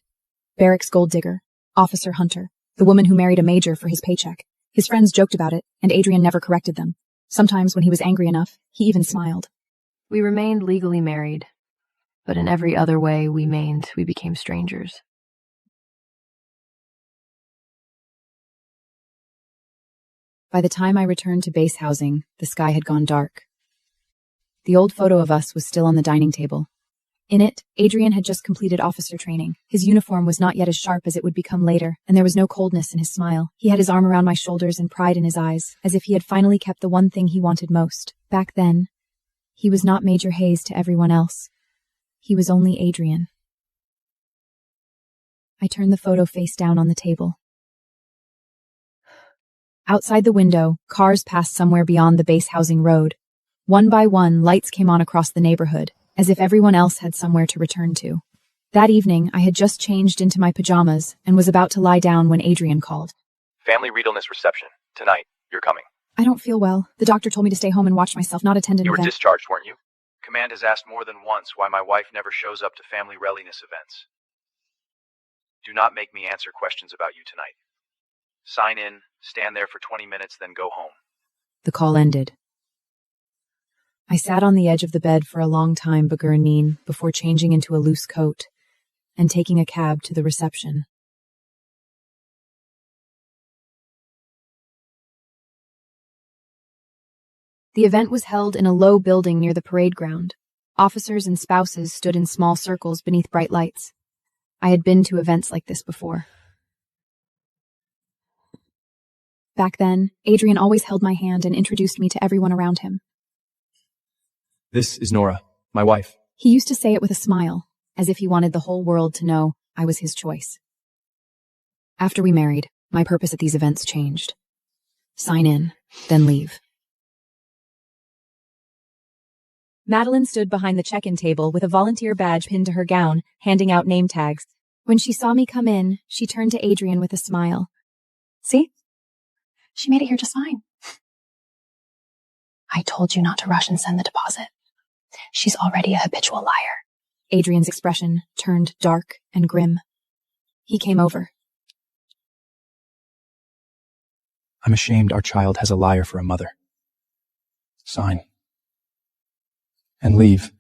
[SPEAKER 1] Barracks gold digger, Officer Hunter, the woman who married a major for his paycheck. His friends joked about it, and Adrian never corrected them. Sometimes when he was angry enough, he even smiled.
[SPEAKER 6] We remained legally married, but in every other way we became strangers.
[SPEAKER 9] By the time I returned to base housing, the sky had gone dark. The old photo of us was still on the dining table. In it, Adrian had just completed officer training. His uniform was not yet as sharp as it would become later, and there was no coldness in his smile. He had his arm around my shoulders and pride in his eyes, as if he had finally kept the one thing he wanted most. Back then, he was not Major Hayes to everyone else. He was only Adrian. I turned the photo face down on the table. Outside the window, cars passed somewhere beyond the base housing road. One by one, lights came on across the neighborhood, as if everyone else had somewhere to return to. That evening, I had just changed into my pajamas and was about to lie down when Adrian called.
[SPEAKER 10] Family Readalness reception. Tonight. You're coming.
[SPEAKER 1] I don't feel well. The doctor told me to stay home and watch myself, not attend an event.
[SPEAKER 10] You were discharged, weren't you? Command has asked more than once why my wife never shows up to family readiness events. Do not make me answer questions about you tonight. Sign in, stand there for 20 minutes, then go home.
[SPEAKER 9] The call ended. I sat on the edge of the bed for a long time, Bagurnine, before changing into a loose coat and taking a cab to the reception.
[SPEAKER 1] The event was held in a low building near the parade ground. Officers and spouses stood in small circles beneath bright lights. I had been to events like this before. Back then, Adrian always held my hand and introduced me to everyone around him.
[SPEAKER 10] This is Nora, my wife.
[SPEAKER 1] He used to say it with a smile, as if he wanted the whole world to know I was his choice. After we married, my purpose at these events changed. Sign in, then leave.
[SPEAKER 9] Madeline stood behind the check-in table with a volunteer badge pinned to her gown, handing out name tags.
[SPEAKER 1] When she saw me come in, she turned to Adrian with a smile.
[SPEAKER 13] See? She made it here just fine. I told you not to rush and send the deposit. She's already a habitual liar.
[SPEAKER 1] Adrian's expression turned dark and grim. He came over.
[SPEAKER 2] I'm ashamed our child has a liar for a mother. Sign. And leave.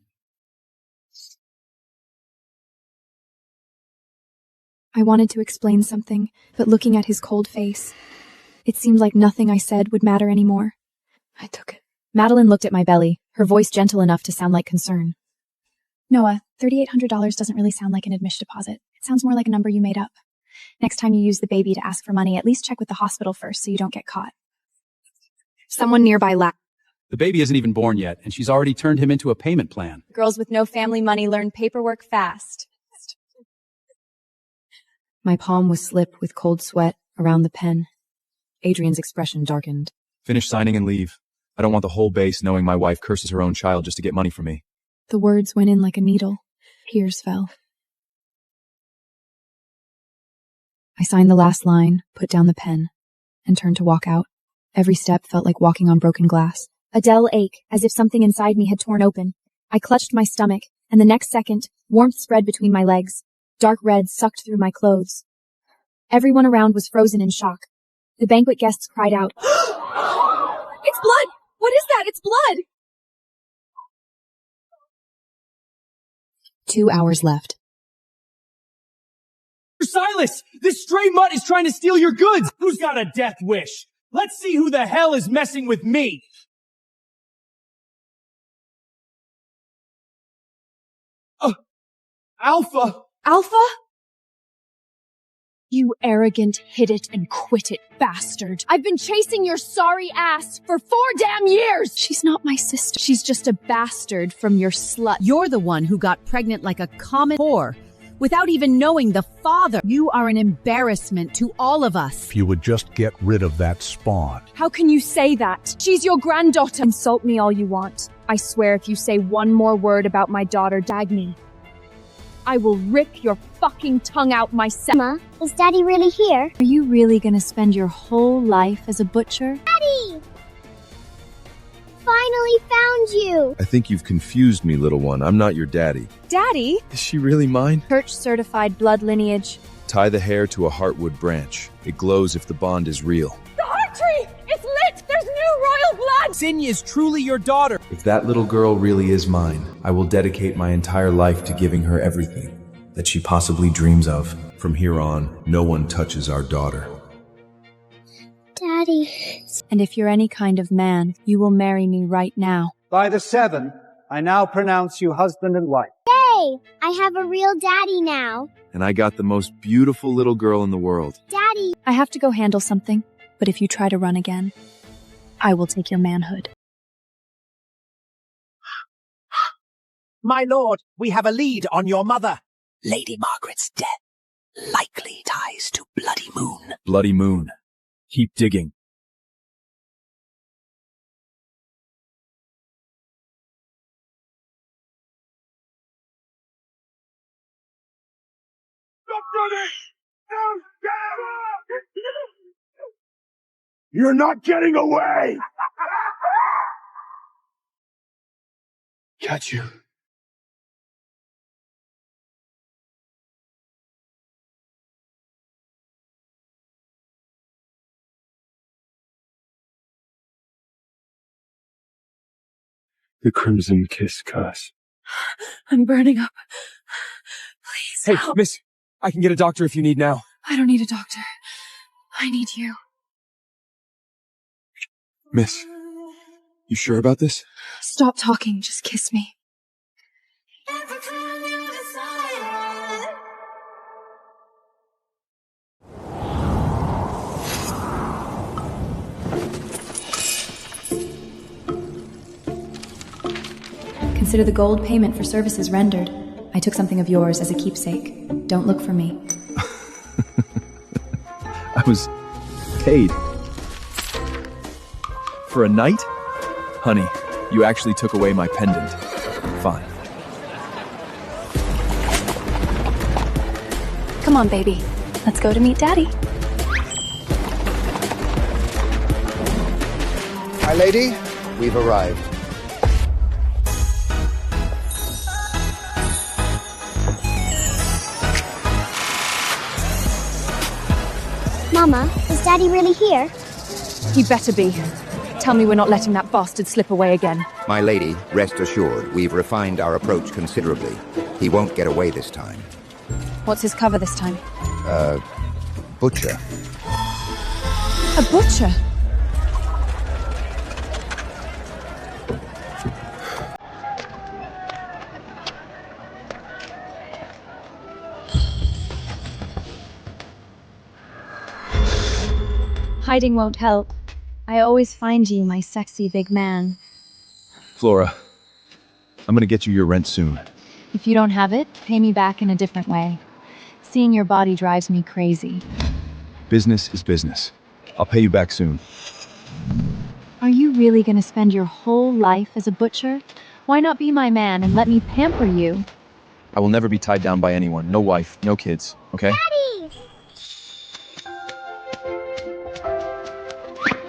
[SPEAKER 1] I wanted to explain something, but looking at his cold face, it seemed like nothing I said would matter anymore. I took it. Madeline looked at my belly, her voice gentle enough to sound like concern.
[SPEAKER 13] Noah, $3,800 doesn't really sound like an admission deposit. It sounds more like a number you made up. Next time you use the baby to ask for money, at least check with the hospital first so you don't get caught.
[SPEAKER 1] Someone nearby laughed.
[SPEAKER 10] The baby isn't even born yet, and she's already turned him into a payment plan.
[SPEAKER 5] Girls with no family money learn paperwork fast.
[SPEAKER 9] My palm was slip with cold sweat around the pen. Adrian's expression darkened.
[SPEAKER 10] Finish signing and leave. I don't want the whole base knowing my wife curses her own child just to get money from me.
[SPEAKER 1] The words went in like a needle. Tears fell. I signed the last line, put down the pen, and turned to walk out. Every step felt like walking on broken glass. A dull ache, as if something inside me had torn open. I clutched my stomach, and the next second, warmth spread between my legs. Dark red sucked through my clothes. Everyone around was frozen in shock. The banquet guests cried out, "It's blood! What is that? It's blood!" 2 hours left.
[SPEAKER 10] Silas! This stray mutt is trying to steal your goods! Who's got a death wish? Let's see who the hell is messing with me! Alpha!
[SPEAKER 5] Alpha? You arrogant hit-it-and-quit-it bastard. I've been chasing your sorry ass for 4 damn years!
[SPEAKER 1] She's not my sister.
[SPEAKER 5] She's just a bastard from your slut.
[SPEAKER 14] You're the one who got pregnant like a common whore, without even knowing the father. You are an embarrassment to all of us.
[SPEAKER 7] If you would just get rid of that spawn.
[SPEAKER 5] How can you say that? She's your granddaughter. Insult me all you want. I swear if you say one more word about my daughter Dagny, I will rip your fucking tongue out myself.
[SPEAKER 15] Mama, is Daddy really here?
[SPEAKER 1] Are you really gonna spend your whole life as a butcher?
[SPEAKER 15] Daddy! Finally found you!
[SPEAKER 16] I think you've confused me, little one. I'm not your daddy.
[SPEAKER 5] Daddy?
[SPEAKER 16] Is she really mine?
[SPEAKER 5] Church-certified blood lineage.
[SPEAKER 16] Tie the hair to a heartwood branch. It glows if the bond is real.
[SPEAKER 5] The heart tree! It's lit! There's new royal blood!
[SPEAKER 10] Sinye is truly your daughter!
[SPEAKER 2] If that little girl really is mine, I will dedicate my entire life to giving her everything that she possibly dreams of.
[SPEAKER 16] From here on, no one touches our daughter.
[SPEAKER 15] Daddy.
[SPEAKER 1] And if you're any kind of man, you will marry me right now.
[SPEAKER 4] By the 7, I now pronounce you husband and wife.
[SPEAKER 15] Yay! I have a real daddy now.
[SPEAKER 16] And I got the most beautiful little girl in the world.
[SPEAKER 15] Daddy!
[SPEAKER 1] I have to go handle something, but if you try to run again, I will take your manhood.
[SPEAKER 17] My lord, we have a lead on your mother.
[SPEAKER 12] Lady Margaret's death. Likely ties to Bloody Moon.
[SPEAKER 2] Bloody Moon. Keep digging.
[SPEAKER 8] Stop running! Don't get up! You're not getting away!
[SPEAKER 2] Catch you.
[SPEAKER 7] The Crimson Kiss curse.
[SPEAKER 1] I'm burning up. Please
[SPEAKER 10] Hey,
[SPEAKER 1] help.
[SPEAKER 10] miss, I can get a doctor if you need now.
[SPEAKER 1] I don't need a doctor. I need you.
[SPEAKER 2] Miss, you sure about this?
[SPEAKER 1] Stop talking, just kiss me. Consider the gold payment for services rendered. I took something of yours as a keepsake. Don't look for me.
[SPEAKER 2] I was paid. For a night? Honey, you actually took away my pendant. Fine.
[SPEAKER 1] Come on, baby. Let's go to meet Daddy.
[SPEAKER 18] My lady, we've arrived.
[SPEAKER 15] Mama, is Daddy really here?
[SPEAKER 5] He better be. Tell me we're not letting that bastard slip away again.
[SPEAKER 18] My lady, rest assured, we've refined our approach considerably. He won't get away this time.
[SPEAKER 1] What's his cover this time?
[SPEAKER 18] Butcher.
[SPEAKER 5] A butcher?
[SPEAKER 1] Hiding won't help. I always find you, my sexy big man.
[SPEAKER 2] Flora, I'm gonna get you your rent soon.
[SPEAKER 1] If you don't have it, pay me back in a different way. Seeing your body drives me crazy.
[SPEAKER 2] Business is business. I'll pay you back soon.
[SPEAKER 1] Are you really gonna spend your whole life as a butcher?
[SPEAKER 3] Why not be my man and let me pamper you?
[SPEAKER 10] I will never be tied down by anyone. No wife, no kids, okay?
[SPEAKER 15] Daddy!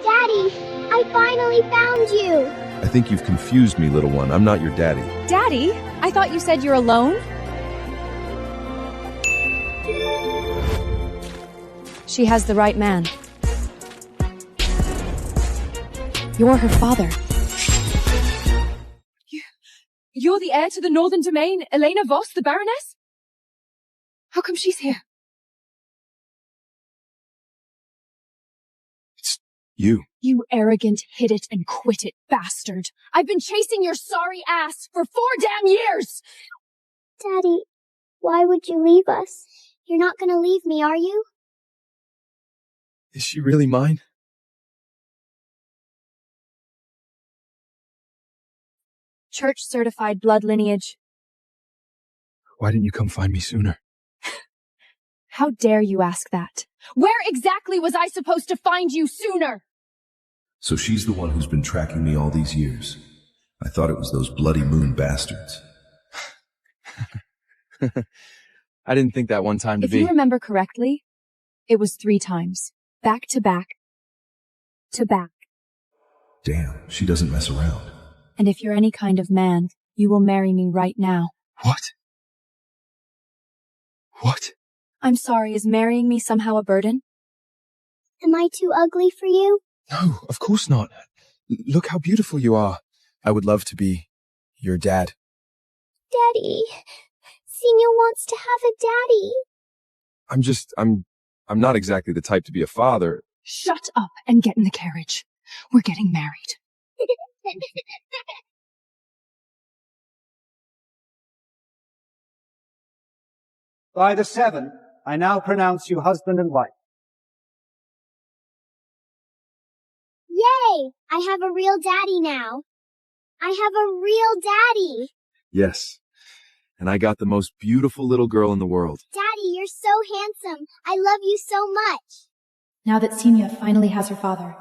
[SPEAKER 15] Daddy, I finally found you!
[SPEAKER 16] I think you've confused me, little one. I'm not your daddy.
[SPEAKER 5] Daddy? I thought you said you're alone?
[SPEAKER 1] She has the right man. You're her father.
[SPEAKER 5] You're the heir to the Northern Domain, Elena Voss, the Baroness? How come she's here?
[SPEAKER 2] You.
[SPEAKER 5] You arrogant hit-it-and-quit-it bastard. I've been chasing your sorry ass for 4 damn years!
[SPEAKER 15] Daddy, why would you leave us? You're not gonna leave me, are you?
[SPEAKER 2] Is she really mine?
[SPEAKER 5] Church-certified blood lineage.
[SPEAKER 2] Why didn't you come find me sooner?
[SPEAKER 5] How dare you ask that? Where exactly was I supposed to find you sooner?
[SPEAKER 16] So she's the one who's been tracking me all these years. I thought it was those bloody moon bastards.
[SPEAKER 10] I didn't think that one time to
[SPEAKER 5] If
[SPEAKER 10] be.
[SPEAKER 5] you remember correctly, it was 3 times. Back to back. To back.
[SPEAKER 16] Damn, she doesn't mess around.
[SPEAKER 5] And if you're any kind of man, you will marry me right now.
[SPEAKER 2] What? What?
[SPEAKER 5] I'm sorry, is marrying me somehow a burden?
[SPEAKER 15] Am I too ugly for you?
[SPEAKER 2] No, of course not. Look how beautiful you are. I would love to be your dad.
[SPEAKER 15] Daddy, Senior wants to have a daddy.
[SPEAKER 2] I'm not exactly the type to be a father.
[SPEAKER 1] Shut up and get in the carriage. We're getting married.
[SPEAKER 4] By the 7, I now pronounce you husband and wife.
[SPEAKER 15] Yay! I have a real daddy now. I have a real daddy.
[SPEAKER 2] Yes. And I got the most beautiful little girl in the world.
[SPEAKER 15] Daddy, you're so handsome. I love you so much.
[SPEAKER 1] Now that Senia finally has her father,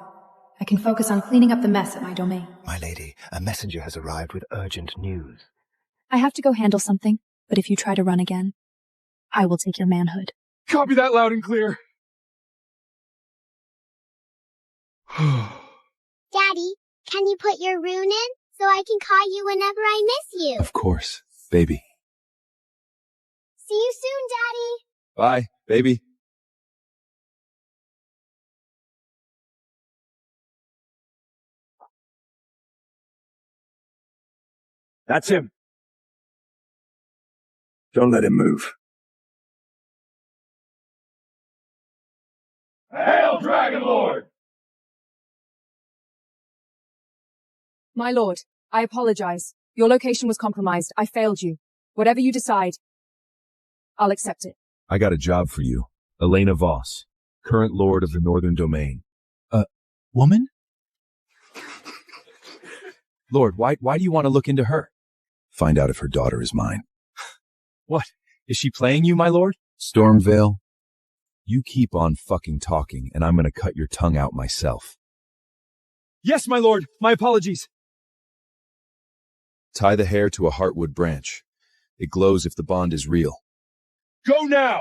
[SPEAKER 1] I can focus on cleaning up the mess at my domain.
[SPEAKER 19] My lady, a messenger has arrived with urgent news.
[SPEAKER 1] I have to go handle something, but if you try to run again, I will take your manhood.
[SPEAKER 2] Copy that loud and clear.
[SPEAKER 15] Daddy, can you put your rune in so I can call you whenever I miss you?
[SPEAKER 2] Of course, baby.
[SPEAKER 15] See you soon, Daddy.
[SPEAKER 2] Bye, baby.
[SPEAKER 7] That's him. Don't let him move.
[SPEAKER 4] Hail, Dragon Lord!
[SPEAKER 5] My lord, I apologize. Your location was compromised. I failed you. Whatever you decide, I'll accept it.
[SPEAKER 16] I got a job for you. Elena Voss, current lord of the Northern Domain.
[SPEAKER 2] Woman? Lord, why do you want to look into her?
[SPEAKER 16] Find out if her daughter is mine.
[SPEAKER 10] What? Is she playing you, my lord?
[SPEAKER 16] Stormvale, you keep on fucking talking, and I'm gonna cut your tongue out myself.
[SPEAKER 10] Yes, my lord. My apologies.
[SPEAKER 16] Tie the hair to a heartwood branch. It glows if the bond is real.
[SPEAKER 4] Go now!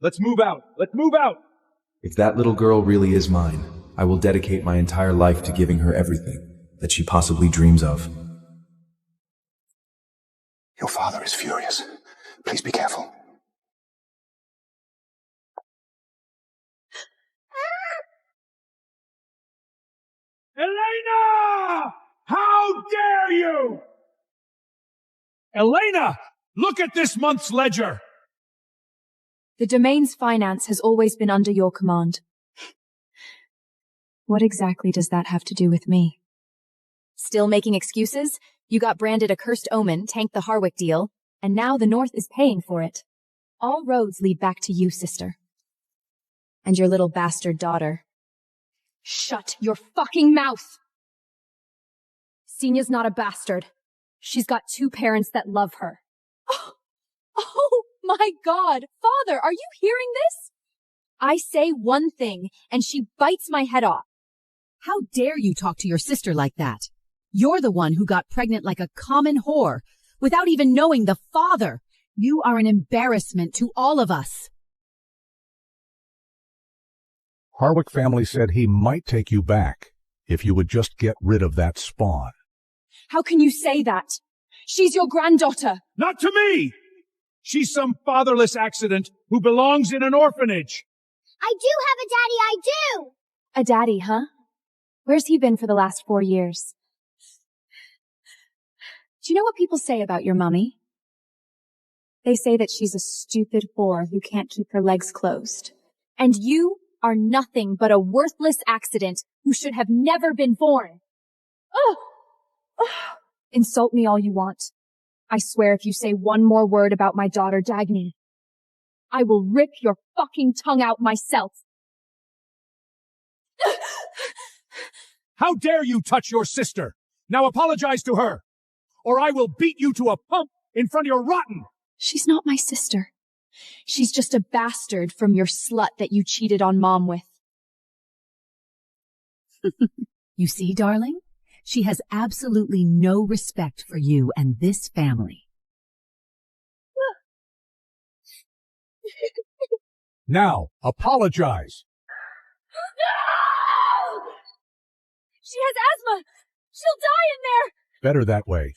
[SPEAKER 4] Let's move out. Let's move out!
[SPEAKER 2] If that little girl really is mine, I will dedicate my entire life to giving her everything that she possibly dreams of.
[SPEAKER 19] Your father is furious. Please be careful.
[SPEAKER 4] Elena! How dare you! Elena! Look at this month's ledger!
[SPEAKER 5] The domain's finance has always been under your command.
[SPEAKER 1] What exactly does that have to do with me?
[SPEAKER 5] Still making excuses? You got branded a cursed omen, tanked the Harwick deal, and now the North is paying for it. All roads lead back to you, sister. And your little bastard daughter. Shut your fucking mouth! Senia's not a bastard. She's got 2 parents that love her. Oh my God! Father, are you hearing this? I say one thing, and she bites my head off.
[SPEAKER 14] How dare you talk to your sister like that? You're the one who got pregnant like a common whore without even knowing the father. You are an embarrassment to all of us.
[SPEAKER 7] Harwick family said he might take you back if you would just get rid of that spawn.
[SPEAKER 5] How can you say that? She's your granddaughter.
[SPEAKER 4] Not to me! She's some fatherless accident who belongs in an orphanage.
[SPEAKER 15] I do have a daddy, I do!
[SPEAKER 1] A daddy, huh? Where's he been for the last 4 years? Do you know what people say about your mummy? They say that she's a stupid whore who can't keep her legs closed.
[SPEAKER 5] And you are nothing but a worthless accident who should have never been born. Oh!
[SPEAKER 1] Insult me all you want. I swear if you say one more word about my daughter Dagny,
[SPEAKER 5] I will rip your fucking tongue out myself.
[SPEAKER 4] How dare you touch your sister? Now apologize to her, or I will beat you to a pulp in front of your rotten.
[SPEAKER 1] She's not my sister.
[SPEAKER 5] She's just a bastard from your slut that you cheated on Mom with.
[SPEAKER 14] You see, darling? She has absolutely no respect for you and this family.
[SPEAKER 7] Now, apologize.
[SPEAKER 5] No! She has asthma! She'll die in there!
[SPEAKER 7] Better that way.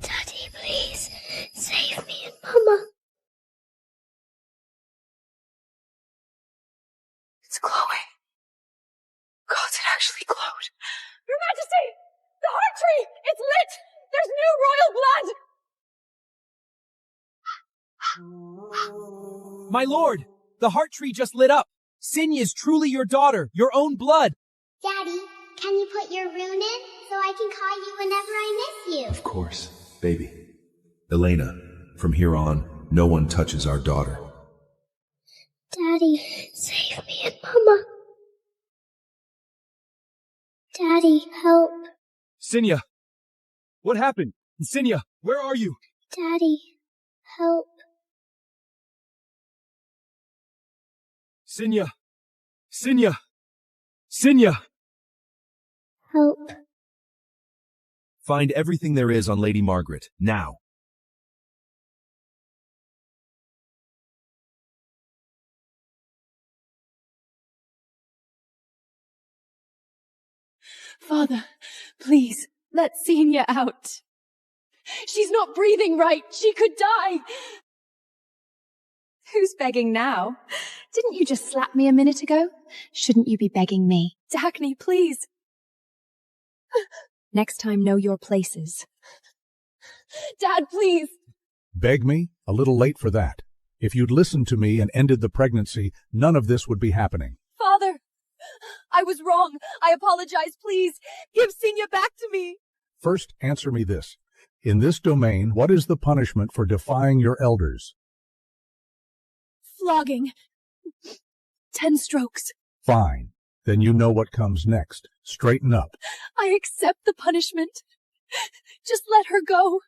[SPEAKER 15] Daddy, please, save me and Mama.
[SPEAKER 3] It's glowing. God, it actually glowed.
[SPEAKER 5] Your Majesty! The heart tree! It's lit! There's new royal blood!
[SPEAKER 10] My lord, the heart tree just lit up. Sinya is truly your daughter, your own blood.
[SPEAKER 15] Daddy, can you put your rune in so I can call you whenever I miss you?
[SPEAKER 16] Of course, baby. Elena, from here on, no one touches our daughter.
[SPEAKER 15] Daddy, save me and Mama. Daddy, help.
[SPEAKER 4] Sinya, what happened? Sinya, where are you?
[SPEAKER 15] Daddy, help.
[SPEAKER 4] Sinya, Sinya, Sinya.
[SPEAKER 15] Help.
[SPEAKER 16] Find everything there is on Lady Margaret, now.
[SPEAKER 5] Father, please, let Sinya out. She's not breathing right. She could die.
[SPEAKER 1] Who's begging now? Didn't you just slap me a minute ago? Shouldn't you be begging me?
[SPEAKER 5] Dagny, please.
[SPEAKER 1] Next time, know your places.
[SPEAKER 5] Dad, please.
[SPEAKER 7] Beg me? A little late for that. If you'd listened to me and ended the pregnancy, none of this would be happening.
[SPEAKER 5] Father, I was wrong. I apologize. Please, give Sinya back to me.
[SPEAKER 7] First, answer me this. In this domain, what is the punishment for defying your elders?
[SPEAKER 5] Flogging. 10 strokes.
[SPEAKER 7] Fine. Then you know what comes next. Straighten up.
[SPEAKER 5] I accept the punishment. Just let her go.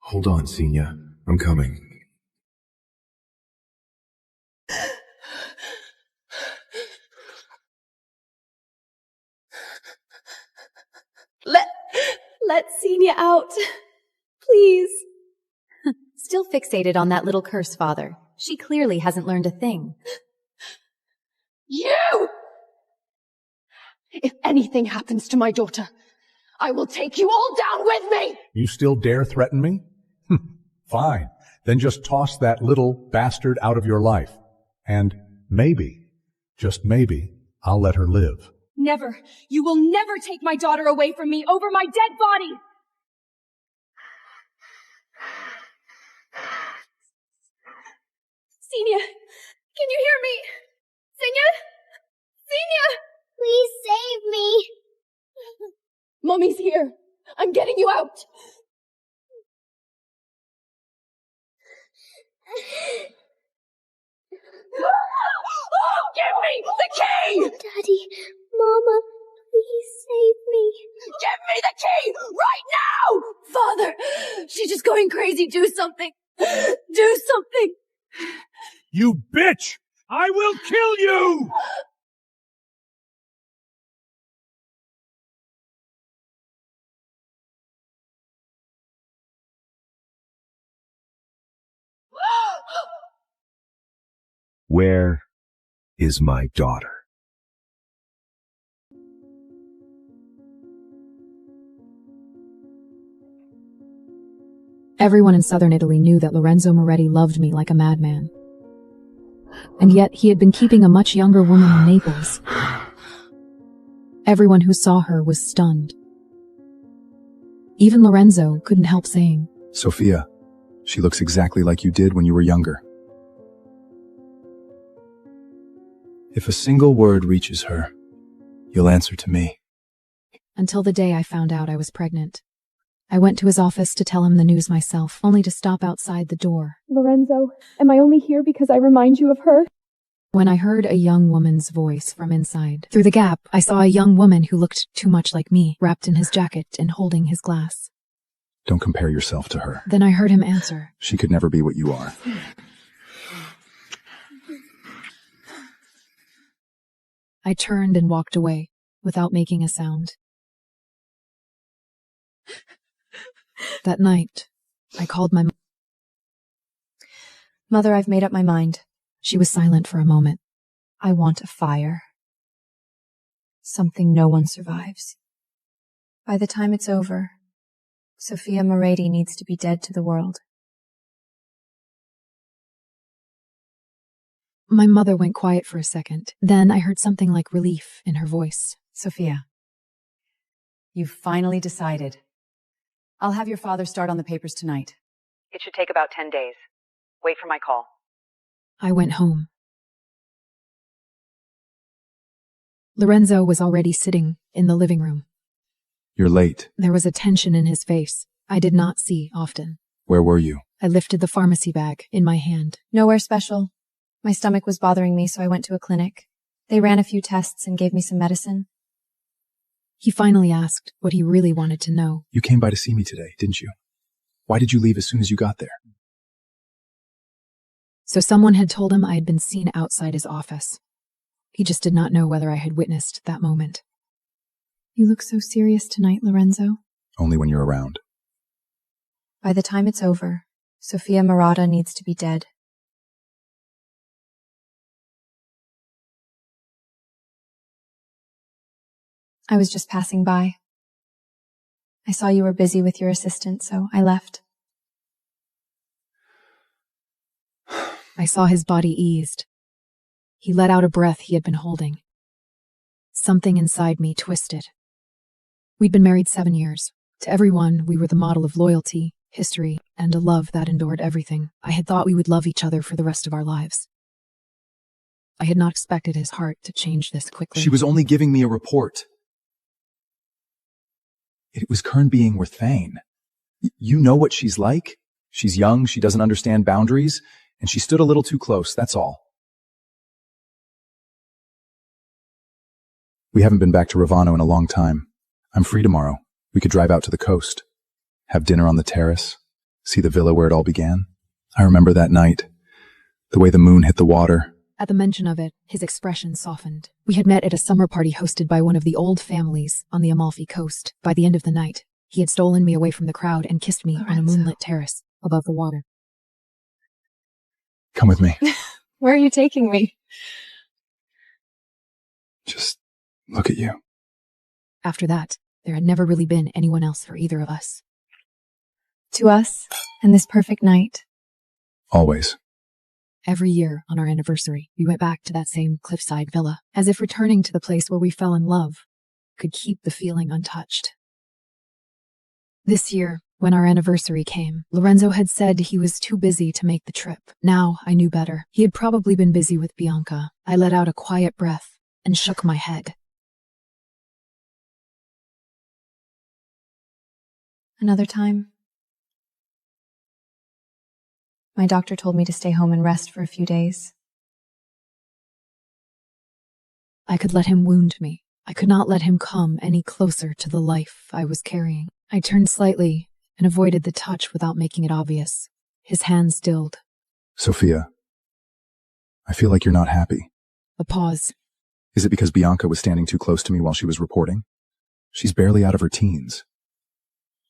[SPEAKER 16] Hold on, Sinya. I'm coming.
[SPEAKER 5] Let Sinya out. Please.
[SPEAKER 1] Still fixated on that little curse, Father. She clearly hasn't learned a thing.
[SPEAKER 5] You! If anything happens to my daughter, I will take you all down with me!
[SPEAKER 7] You still dare threaten me? Fine. Then just toss that little bastard out of your life. And maybe, just maybe, I'll let her live.
[SPEAKER 5] Never. You will never take my daughter away from me over my dead body! Sinya, can you hear me? Sinya? Sinya!
[SPEAKER 15] Please save me!
[SPEAKER 5] Mommy's here.
[SPEAKER 6] I'm getting you out! Oh, give me the key!
[SPEAKER 15] Daddy, Mama, please save me.
[SPEAKER 6] Give me the key right now! Father, she's just going crazy. Do something. Do something.
[SPEAKER 4] You bitch! I will kill you!
[SPEAKER 16] Where is my daughter?
[SPEAKER 1] Everyone in southern Italy knew that Lorenzo Moretti loved me like a madman. And yet he had been keeping a much younger woman in Naples. Everyone who saw her was stunned. Even Lorenzo couldn't help saying,
[SPEAKER 2] Sophia, she looks exactly like you did when you were younger. If a single word reaches her, you'll answer to me.
[SPEAKER 1] Until the day I found out I was pregnant. I went to his office to tell him the news myself, only to stop outside the door.
[SPEAKER 3] Lorenzo, am I only here because I remind you of her?
[SPEAKER 1] When I heard a young woman's voice from inside. Through the gap, I saw a young woman who looked too much like me, wrapped in his jacket and holding his glass.
[SPEAKER 2] Don't compare yourself to her.
[SPEAKER 1] Then I heard him answer.
[SPEAKER 2] She could never be what you are.
[SPEAKER 1] I turned and walked away, without making a sound. That night, I called my mother. I've made up my mind. She was silent for a moment. I want a fire. Something no one survives. By the time it's over, Sophia Moretti needs to be dead to the world. My mother went quiet for a second. Then I heard something like relief in her voice.
[SPEAKER 9] Sophia, you've finally decided. I'll have your father start on the papers tonight.
[SPEAKER 11] It should take about 10 days. Wait for my call.
[SPEAKER 1] I went home. Lorenzo was already sitting in the living room.
[SPEAKER 2] You're late.
[SPEAKER 1] There was a tension in his face I did not see often.
[SPEAKER 2] Where were you?
[SPEAKER 1] I lifted the pharmacy bag in my hand. Nowhere special. My stomach was bothering me, so I went to a clinic. They ran a few tests and gave me some medicine. He finally asked what he really wanted to know.
[SPEAKER 2] You came by to see me today, didn't you? Why did you leave as soon as you got there?
[SPEAKER 1] So someone had told him I had been seen outside his office. He just did not know whether I had witnessed that moment. You look so serious tonight, Lorenzo.
[SPEAKER 2] Only when you're around.
[SPEAKER 1] By the time it's over, Sophia Moretti needs to be dead. I was just passing by. I saw you were busy with your assistant, so I left. I saw his body eased. He let out a breath he had been holding. Something inside me twisted. We'd been married 7 years. To everyone, we were the model of loyalty, history, and a love that endured everything. I had thought we would love each other for the rest of our lives. I had not expected his heart to change this quickly.
[SPEAKER 2] She was only giving me a report. It was Kern being worth Thane. You know what she's like? She's young, she doesn't understand boundaries, and she stood a little too close, that's all. We haven't been back to Ravano in a long time. I'm free tomorrow. We could drive out to the coast. Have dinner on the terrace. See the villa where it all began. I remember that night. The way the moon hit the water.
[SPEAKER 1] At the mention of it, his expression softened. We had met at a summer party hosted by one of the old families on the Amalfi coast. By the end of the night, he had stolen me away from the crowd and kissed me on a moonlit terrace above the water.
[SPEAKER 2] Come with me.
[SPEAKER 1] Where are you taking me?
[SPEAKER 2] Just look at you.
[SPEAKER 1] After that, there had never really been anyone else for either of us. To us, and this perfect night.
[SPEAKER 2] Always.
[SPEAKER 1] Every year, on our anniversary, we went back to that same cliffside villa, as if returning to the place where we fell in love could keep the feeling untouched. This year, when our anniversary came, Lorenzo had said he was too busy to make the trip. Now, I knew better. He had probably been busy with Bianca. I let out a quiet breath and shook my head. Another time, my doctor told me to stay home and rest for a few days. I could let him wound me. I could not let him come any closer to the life I was carrying. I turned slightly and avoided the touch without making it obvious. His hand stilled.
[SPEAKER 2] Sophia, I feel like you're not happy.
[SPEAKER 1] A pause.
[SPEAKER 2] Is it because Bianca was standing too close to me while she was reporting? She's barely out of her teens.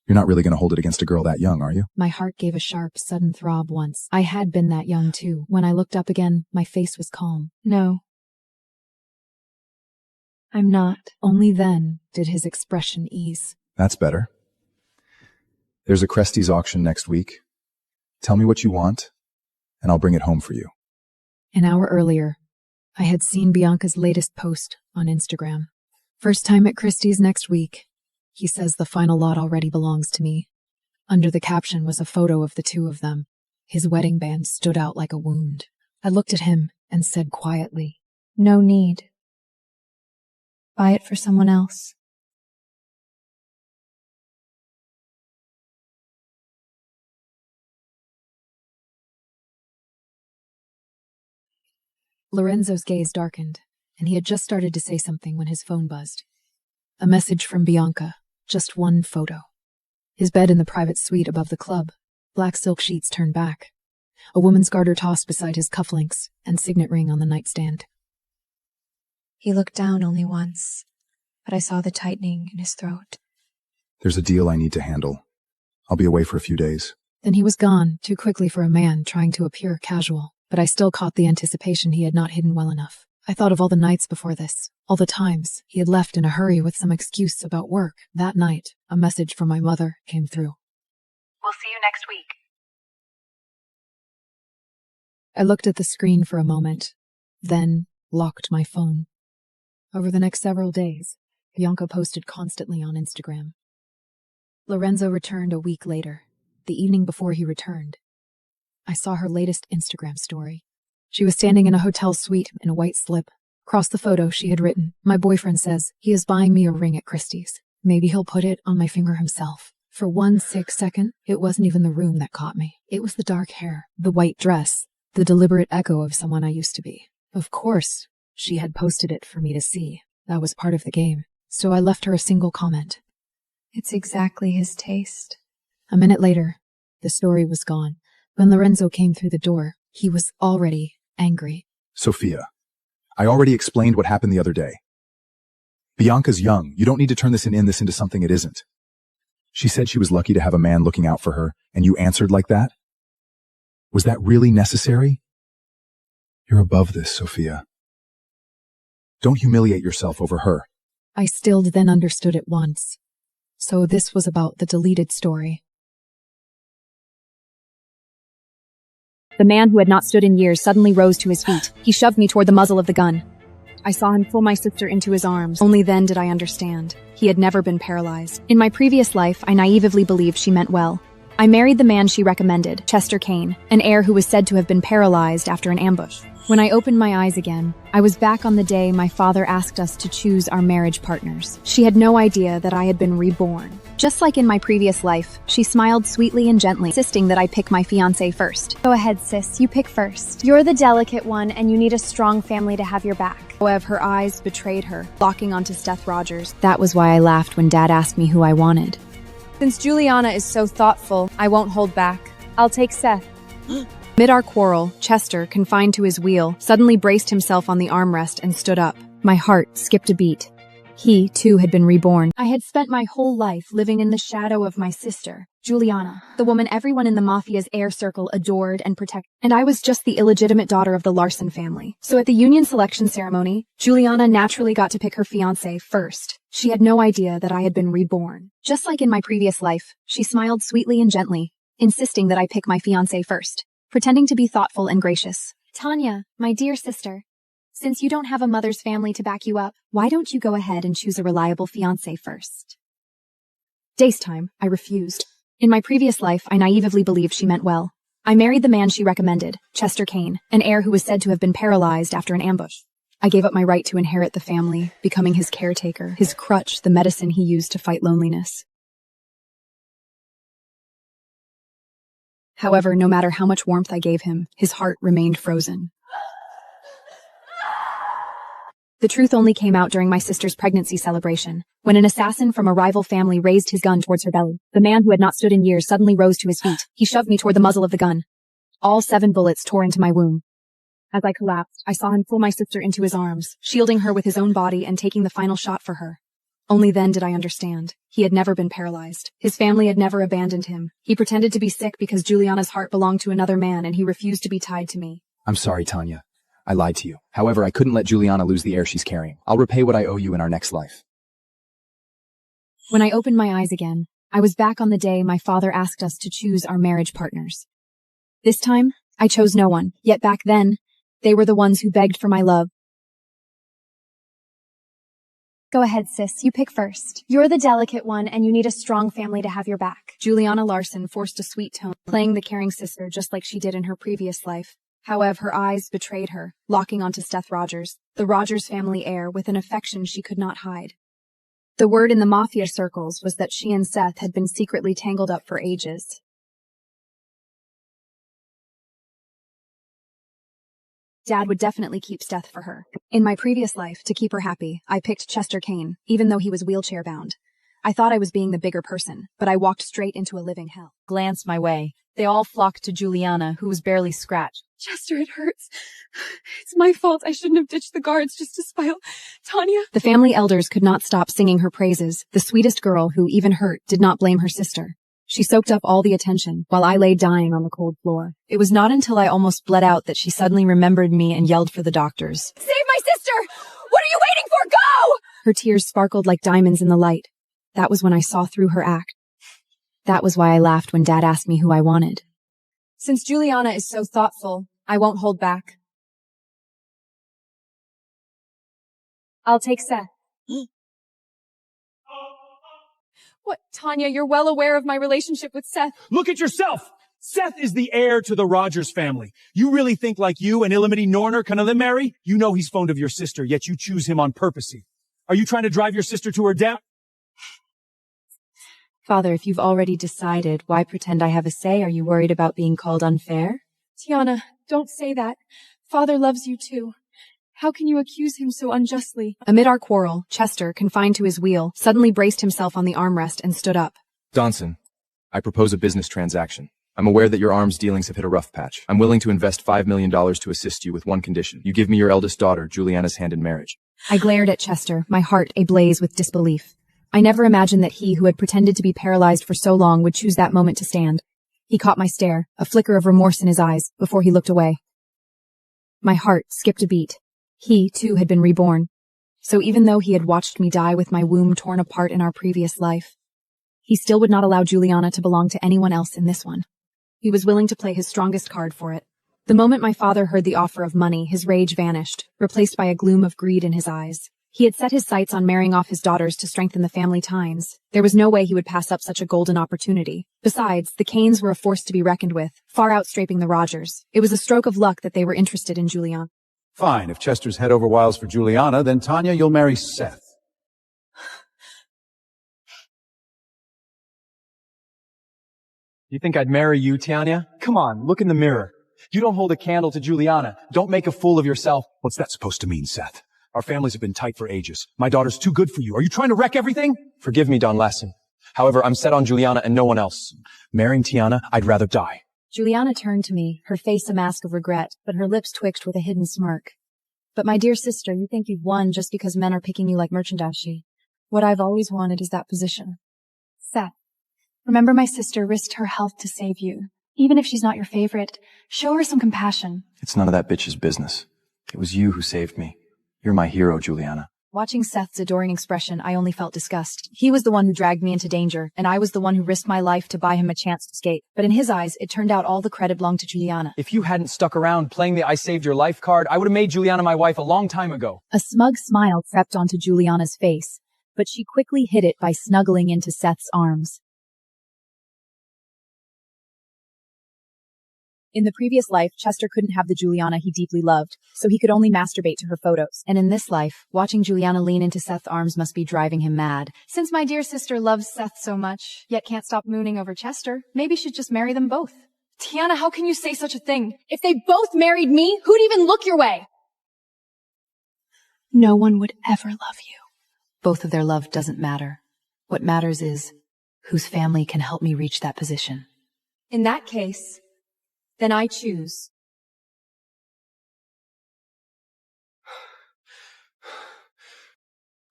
[SPEAKER 2] You're not really going to hold it against a girl that young, are you?
[SPEAKER 1] My heart gave a sharp, sudden throb once. I had been that young, too. When I looked up again, my face was calm. No. I'm not. Only then did his expression ease.
[SPEAKER 2] That's better. There's a Cresties auction next week. Tell me what you want, and I'll bring it home for you.
[SPEAKER 1] An hour earlier, I had seen Bianca's latest post on Instagram. First time at Christie's next week. He says the final lot already belongs to me. Under the caption was a photo of the two of them. His wedding band stood out like a wound. I looked at him and said quietly, "No need. Buy it for someone else." Lorenzo's gaze darkened, and he had just started to say something when his phone buzzed. A message from Bianca. Just one photo. His bed in the private suite above the club, black silk sheets turned back, a woman's garter tossed beside his cufflinks, and signet ring on the nightstand. He looked down only once, but I saw the tightening in his throat.
[SPEAKER 2] There's a deal I need to handle. I'll be away for a few days.
[SPEAKER 1] Then he was gone, too quickly for a man trying to appear casual, but I still caught the anticipation he had not hidden well enough. I thought of all the nights before this, all the times he had left in a hurry with some excuse about work. That night, a message from my mother came through.
[SPEAKER 11] We'll see you next week.
[SPEAKER 1] I looked at the screen for a moment, then locked my phone. Over the next several days, Bianca posted constantly on Instagram. Lorenzo returned a week later, the evening before he returned. I saw her latest Instagram story. She was standing in a hotel suite in a white slip. Across the photo, she had written, "My boyfriend says he is buying me a ring at Christie's. Maybe he'll put it on my finger himself." For 1 second, it wasn't even the room that caught me. It was the dark hair, the white dress, the deliberate echo of someone I used to be. Of course, she had posted it for me to see. That was part of the game. So I left her a single comment. "It's exactly his taste." A minute later, the story was gone. When Lorenzo came through the door, he was already angry.
[SPEAKER 2] Sophia, I already explained what happened the other day. Bianca's young. You don't need to turn this into something it isn't. She said she was lucky to have a man looking out for her, and you answered like that? Was that really necessary? You're above this, Sophia. Don't humiliate yourself over her.
[SPEAKER 1] I still then understood at once. So this was about the deleted story.
[SPEAKER 5] The man who had not stood in years suddenly rose to his feet. He shoved me toward the muzzle of the gun. I saw him pull my sister into his arms. Only then did I understand. He had never been paralyzed. In my previous life, I naively believed she meant well. I married the man she recommended, Chester Kane, an heir who was said to have been paralyzed after an ambush. When I opened my eyes again, I was back on the day my father asked us to choose our marriage partners. She had no idea that I had been reborn. Just like in my previous life, she smiled sweetly and gently, insisting that I pick my fiancé first.
[SPEAKER 13] Go ahead, sis, you pick first. You're the delicate one, and you need a strong family to have your back.
[SPEAKER 5] However, her eyes betrayed her, locking onto Seth Rogers.
[SPEAKER 1] That was why I laughed when Dad asked me who I wanted.
[SPEAKER 5] Since Juliana is so thoughtful, I won't hold back.
[SPEAKER 13] I'll take Seth.
[SPEAKER 5] Amid our quarrel, Chester, confined to his wheel, suddenly braced himself on the armrest and stood up. My heart skipped a beat. He, too, had been reborn.
[SPEAKER 1] I had spent my whole life living in the shadow of my sister, Juliana, the woman everyone in the Mafia's heir circle adored and protected. And I was just the illegitimate daughter of the Larson family. So at the union selection ceremony, Juliana naturally got to pick her fiancé first. She had no idea that I had been reborn. Just like in my previous life, she smiled sweetly and gently, insisting that I pick my fiancé first, pretending to be thoughtful and gracious.
[SPEAKER 13] Tanya, my dear sister, since you don't have a mother's family to back you up,
[SPEAKER 1] why don't you go ahead and choose a reliable fiancé first? Days time, I refused. In my previous life, I naively believed she meant well. I married the man she recommended, Chester Kane, an heir who was said to have been paralyzed after an ambush. I gave up my right to inherit the family, becoming his caretaker, his crutch, the medicine he used to fight loneliness. However, no matter how much warmth I gave him, his heart remained frozen. The truth only came out during my sister's pregnancy celebration, when an assassin from a rival family raised his gun towards her belly. The man who had not stood in years suddenly rose to his feet. He shoved me toward the muzzle of the gun. All 7 bullets tore into my womb. As I collapsed, I saw him pull my sister into his arms, shielding her with his own body and taking the final shot for her. Only then did I understand. He had never been paralyzed. His family had never abandoned him. He pretended to be sick because Juliana's heart belonged to another man and he refused to be tied to me.
[SPEAKER 2] I'm sorry, Tanya. I lied to you. However, I couldn't let Juliana lose the heir she's carrying. I'll repay what I owe you in our next life.
[SPEAKER 1] When I opened my eyes again, I was back on the day my father asked us to choose our marriage partners. This time, I chose no one, yet back then, they were the ones who begged for my love.
[SPEAKER 13] Go ahead, sis. You pick first. You're the delicate one, and you need a strong family to have your back.
[SPEAKER 1] Juliana Larson forced a sweet tone, playing the caring sister just like she did in her previous life. However, her eyes betrayed her, locking onto Seth Rogers, the Rogers family heir, with an affection she could not hide. The word in the mafia circles was that she and Seth had been secretly tangled up for ages. Dad would definitely keep Seth for her. In my previous life, to keep her happy, I picked Chester Kane, even though he was wheelchair-bound. I thought I was being the bigger person, but I walked straight into a living hell.
[SPEAKER 9] Glanced my way. They all flocked to Juliana, who was barely scratched.
[SPEAKER 3] Chester, it hurts. It's my fault. I shouldn't have ditched the guards just to spite Tanya.
[SPEAKER 1] The family elders could not stop singing her praises. The sweetest girl, who, even hurt, did not blame her sister. She soaked up all the attention, while I lay dying on the cold floor.
[SPEAKER 9] It was not until I almost bled out that she suddenly remembered me and yelled for the doctors.
[SPEAKER 5] Save my sister! What are you waiting for? Go!
[SPEAKER 1] Her tears sparkled like diamonds in the light. That was when I saw through her act. That was why I laughed when Dad asked me who I wanted. Since Juliana is so thoughtful, I won't hold back. I'll take Seth.
[SPEAKER 3] What, Tanya, you're well aware of my relationship with Seth.
[SPEAKER 4] Look at yourself! Seth is the heir to the Rogers family. You really think like you and Illimity Norner can marry? You know he's fond of your sister, yet you choose him on purpose. Are you trying to drive your sister to her death?
[SPEAKER 9] Father, if you've already decided, why pretend I have a say? Are you worried about being called unfair?
[SPEAKER 3] Tiana, don't say that. Father loves you too. How can you accuse him so unjustly?
[SPEAKER 1] Amid our quarrel, Chester, confined to his wheel, suddenly braced himself on the armrest and stood up.
[SPEAKER 10] Donson, I propose a business transaction. I'm aware that your arms dealings have hit a rough patch. I'm willing to invest $5 million to assist you with one condition. You give me your eldest daughter, Juliana's hand in marriage.
[SPEAKER 1] I glared at Chester, my heart ablaze with disbelief. I never imagined that he, who had pretended to be paralyzed for so long, would choose that moment to stand. He caught my stare, a flicker of remorse in his eyes, before he looked away. My heart skipped a beat. He, too, had been reborn. So even though he had watched me die with my womb torn apart in our previous life, he still would not allow Juliana to belong to anyone else in this one. He was willing to play his strongest card for it. The moment my father heard the offer of money, his rage vanished, replaced by a gloom of greed in his eyes. He had set his sights on marrying off his daughters to strengthen the family ties. There was no way he would pass up such a golden opportunity. Besides, the Canes were a force to be reckoned with, far outstripping the Rogers. It was a stroke of luck that they were interested in Juliana.
[SPEAKER 4] Fine, if Chester's head over wiles for Juliana, then Tanya, you'll marry Seth.
[SPEAKER 10] You think I'd marry you, Tanya? Come on, look in the mirror. You don't hold a candle to Juliana. Don't make a fool of yourself.
[SPEAKER 4] What's that supposed to mean, Seth? Our families have been tight for ages. My daughter's too good for you. Are you trying to wreck everything?
[SPEAKER 10] Forgive me, Don Lassen. However, I'm set on Juliana and no one else.
[SPEAKER 4] Marrying Tiana, I'd rather die.
[SPEAKER 1] Juliana turned to me, her face a mask of regret, but her lips twitched with a hidden smirk. But my dear sister, you think you've won just because men are picking you like merchandise. What I've always wanted is that position.
[SPEAKER 13] Seth, remember my sister risked her health to save you. Even if she's not your favorite, show her some compassion.
[SPEAKER 10] It's none of that bitch's business. It was you who saved me. You're my hero, Juliana.
[SPEAKER 9] Watching Seth's adoring expression, I only felt disgust. He was the one who dragged me into danger, and I was the one who risked my life to buy him a chance to escape. But in his eyes, it turned out all the credit belonged to Juliana.
[SPEAKER 10] If you hadn't stuck around playing the I saved your life card, I would have made Juliana my wife a long time ago.
[SPEAKER 9] A smug smile crept onto Juliana's face, but she quickly hid it by snuggling into Seth's arms. In the previous life, Chester couldn't have the Juliana he deeply loved, so he could only masturbate to her photos. And in this life, watching Juliana lean into Seth's arms must be driving him mad.
[SPEAKER 3] Since my dear sister loves Seth so much, yet can't stop mooning over Chester, maybe she'd just marry them both.
[SPEAKER 5] Tiana, how can you say such a thing? If they both married me, who'd even look your way?
[SPEAKER 3] No one would ever love you.
[SPEAKER 9] Both of their love doesn't matter. What matters is whose family can help me reach that position.
[SPEAKER 5] In that case, then I choose.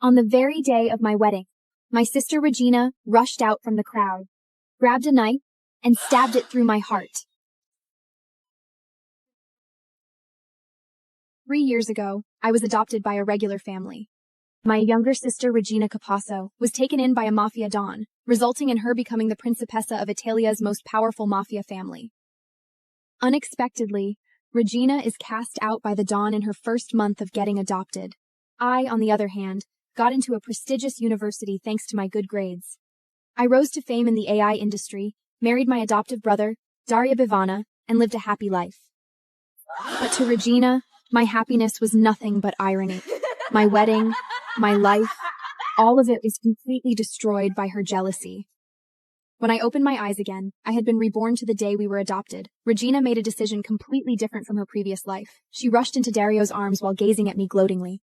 [SPEAKER 1] On the very day of my wedding, my sister Regina rushed out from the crowd, grabbed a knife, and stabbed it through my heart. 3 years ago, I was adopted by a regular family. My younger sister Regina Capasso was taken in by a mafia don, resulting in her becoming the principessa of Italia's most powerful mafia family. Unexpectedly, Regina is cast out by the don in her first month of getting adopted. I, on the other hand, got into a prestigious university thanks to my good grades. I rose to fame in the AI industry, married my adoptive brother, Daria Bivana, and lived a happy life. But to Regina, my happiness was nothing but irony. My wedding, my life, all of it was completely destroyed by her jealousy. When I opened my eyes again, I had been reborn to the day we were adopted. Regina made a decision completely different from her previous life. She rushed into Dario's arms while gazing at me gloatingly.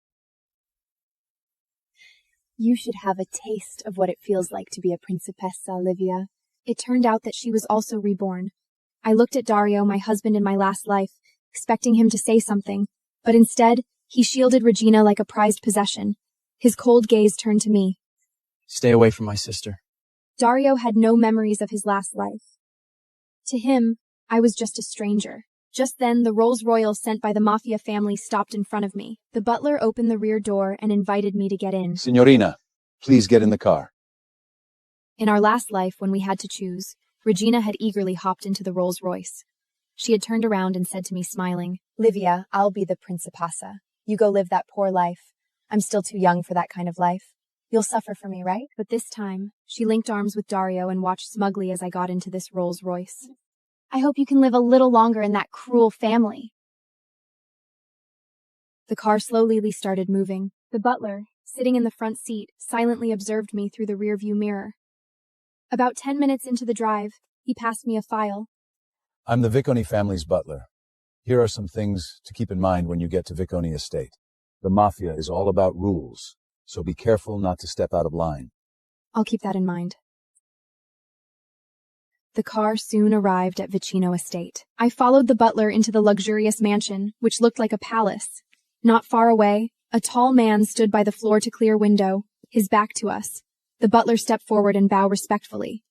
[SPEAKER 1] You should have a taste of what it feels like to be a principessa, Livia. It turned out that she was also reborn. I looked at Dario, my husband in my last life, expecting him to say something, but instead, he shielded Regina like a prized possession. His cold gaze turned to me.
[SPEAKER 10] Stay away from my sister.
[SPEAKER 1] Dario had no memories of his last life. To him, I was just a stranger. Just then, the Rolls-Royce sent by the mafia family stopped in front of me. The butler opened the rear door and invited me to get in.
[SPEAKER 2] Signorina, please get in the car.
[SPEAKER 1] In our last life, when we had to choose, Regina had eagerly hopped into the Rolls-Royce. She had turned around and said to me, smiling, Livia, I'll be the principessa. You go live that poor life. I'm still too young for that kind of life. You'll suffer for me, right? But this time, she linked arms with Dario and watched smugly as I got into this Rolls-Royce. I hope you can live a little longer in that cruel family. The car slowly started moving. The butler, sitting in the front seat, silently observed me through the rearview mirror. About 10 minutes into the drive, he passed me a file.
[SPEAKER 2] I'm the Vicconi family's butler. Here are some things to keep in mind when you get to Vicconi Estate. The mafia is all about rules, so be careful not to step out of line.
[SPEAKER 1] I'll keep that in mind. The car soon arrived at Vicino Estate. I followed the butler into the luxurious mansion, which looked like a palace. Not far away, a tall man stood by the floor-to-clear window, his back to us. The butler stepped forward and bowed respectfully.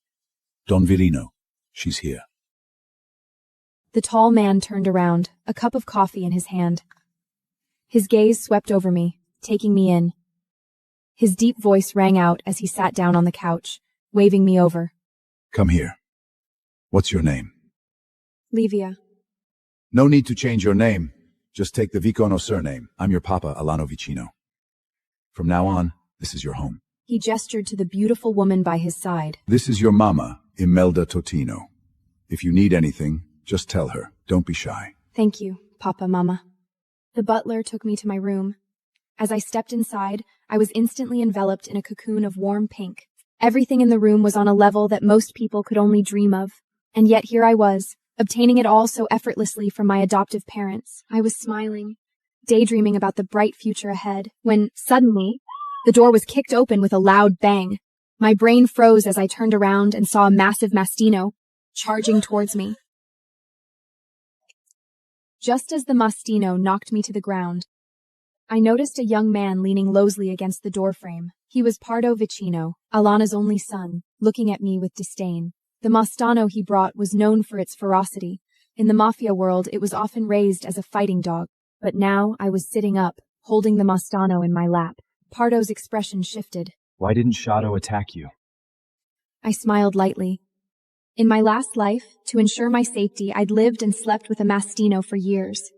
[SPEAKER 2] Don Virino, she's here.
[SPEAKER 1] The tall man turned around, a cup of coffee in his hand. His gaze swept over me, taking me in. His deep voice rang out as he sat down on the couch, waving me over.
[SPEAKER 2] Come here. What's your name?
[SPEAKER 1] Livia.
[SPEAKER 2] No need to change your name. Just take the Vicono surname. I'm your papa, Alano Vicino. From now on, this is your home.
[SPEAKER 1] He gestured to the beautiful woman by his side.
[SPEAKER 2] This is your mama, Imelda Totino. If you need anything, just tell her. Don't be shy.
[SPEAKER 1] Thank you, Papa, Mama. The butler took me to my room. As I stepped inside, I was instantly enveloped in a cocoon of warm pink. Everything in the room was on a level that most people could only dream of. And yet here I was, obtaining it all so effortlessly from my adoptive parents. I was smiling, daydreaming about the bright future ahead, when, suddenly, the door was kicked open with a loud bang. My brain froze as I turned around and saw a massive mastino charging towards me. Just as the mastino knocked me to the ground, I noticed a young man leaning lowly against the doorframe. He was Pardo Vicino, Alana's only son, looking at me with disdain. The mastano he brought was known for its ferocity. In the mafia world, it was often raised as a fighting dog. But now I was sitting up, holding the mastano in my lap. Pardo's expression shifted.
[SPEAKER 10] Why didn't Shadow attack you?
[SPEAKER 1] I smiled lightly. In my last life, to ensure my safety, I'd lived and slept with a mastino for years.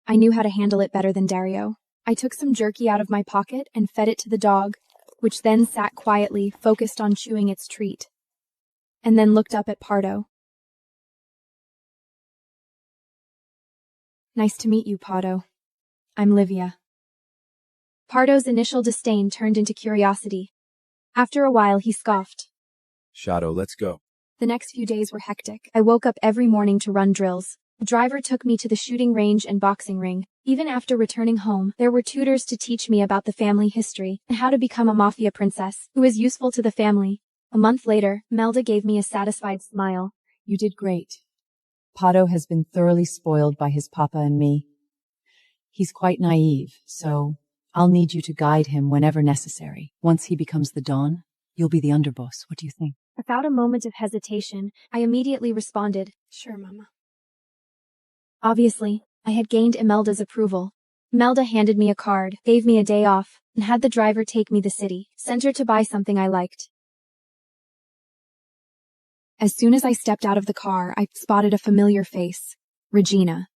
[SPEAKER 1] I knew how to handle it better than Dario. I took some jerky out of my pocket and fed it to the dog, which then sat quietly, focused on chewing its treat, and then looked up at Pardo. Nice to meet you, Pardo. I'm Livia. Pardo's initial disdain turned into curiosity. After a while, he scoffed.
[SPEAKER 2] Shadow, let's go.
[SPEAKER 1] The next few days were hectic. I woke up every morning to run drills. The driver took me to the shooting range and boxing ring. Even after returning home, there were tutors to teach me about the family history and how to become a mafia princess who is useful to the family. A month later, Melda gave me a satisfied smile.
[SPEAKER 9] You did great. Pato has been thoroughly spoiled by his papa and me. He's quite naive, so I'll need you to guide him whenever necessary. Once he becomes the Don, you'll be the underboss. What do you think?
[SPEAKER 1] Without a moment of hesitation, I immediately responded,
[SPEAKER 3] Sure, Mama.
[SPEAKER 1] Obviously, I had gained Imelda's approval. Imelda handed me a card, gave me a day off, and had the driver take me to the city center to buy something I liked. As soon as I stepped out of the car, I spotted a familiar face, Regina.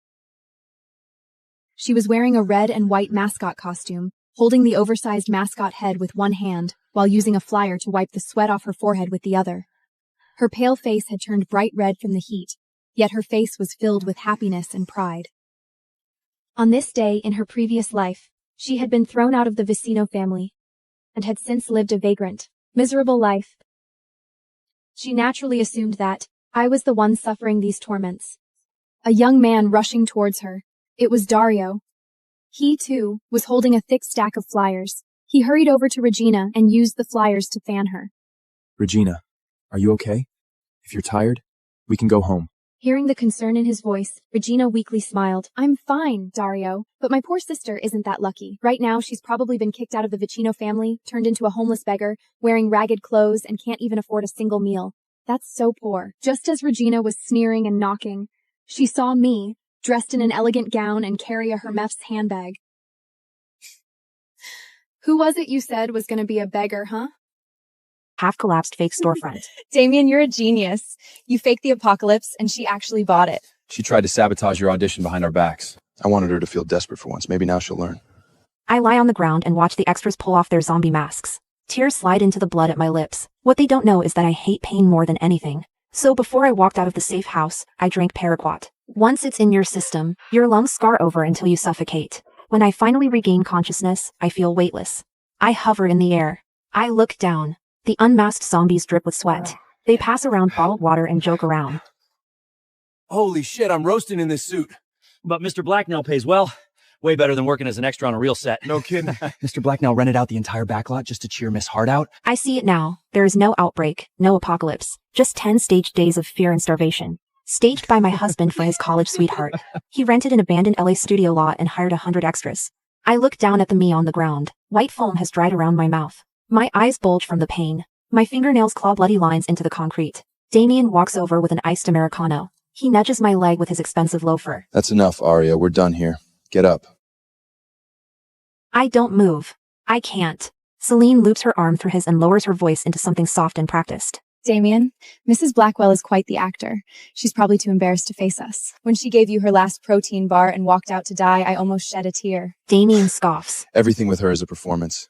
[SPEAKER 1] She was wearing a red and white mascot costume, holding the oversized mascot head with one hand, while using a flyer to wipe the sweat off her forehead with the other. Her pale face had turned bright red from the heat, yet her face was filled with happiness and pride. On this day in her previous life, she had been thrown out of the Vicino family, and had since lived a vagrant, miserable life. She naturally assumed that I was the one suffering these torments. A young man rushing towards her. It was Dario. He, too, was holding a thick stack of flyers. He hurried over to Regina and used the flyers to fan her.
[SPEAKER 2] Regina, are you okay? If you're tired, we can go home.
[SPEAKER 1] Hearing the concern in his voice, Regina weakly smiled. I'm fine, Dario, but my poor sister isn't that lucky. Right now, she's probably been kicked out of the Vicino family, turned into a homeless beggar, wearing ragged clothes, and can't even afford a single meal. That's so poor. Just as Regina was sneering and knocking, she saw me, dressed in an elegant gown and carry a Hermès handbag. Who was it you said was going to be a beggar, huh?
[SPEAKER 11] Half-collapsed fake storefront.
[SPEAKER 5] Damien, you're a genius. You faked the apocalypse, and she actually bought it.
[SPEAKER 10] She tried to sabotage your audition behind our backs.
[SPEAKER 19] I wanted her to feel desperate for once. Maybe now she'll learn.
[SPEAKER 11] I lie on the ground and watch the extras pull off their zombie masks. Tears slide into the blood at my lips. What they don't know is that I hate pain more than anything. So before I walked out of the safe house, I drank Paraquat. Once it's in your system, your lungs scar over until you suffocate. When I finally regain consciousness, I feel weightless. I hover in the air. I look down. The unmasked zombies drip with sweat. They pass around bottled water and joke around.
[SPEAKER 10] Holy shit, I'm roasting in this suit.
[SPEAKER 12] But Mr. Blacknell pays well. Way better than working as an extra on a real set.
[SPEAKER 10] No kidding.
[SPEAKER 12] Mr. Blacknell rented out the entire backlot just to cheer Miss Hart out.
[SPEAKER 11] I see it now. There is no outbreak, no apocalypse. Just 10 staged days of fear and starvation. Staged by my husband for his college sweetheart. He rented an abandoned LA studio lot and hired 100 extras. I look down at the me on the ground. White foam has dried around my mouth. My eyes bulge from the pain. My fingernails claw bloody lines into the concrete. Damien walks over with an iced Americano. He nudges my leg with his expensive loafer.
[SPEAKER 19] That's enough, Arya. We're done here. Get up.
[SPEAKER 11] I don't move. I can't. Celine loops her arm through his and lowers her voice into something soft and practiced.
[SPEAKER 1] Damien, Mrs. Blackwell is quite the actor. She's probably too embarrassed to face us. When she gave you her last protein bar and walked out to die, I almost shed a tear.
[SPEAKER 11] Damien scoffs.
[SPEAKER 19] Everything with her is a performance.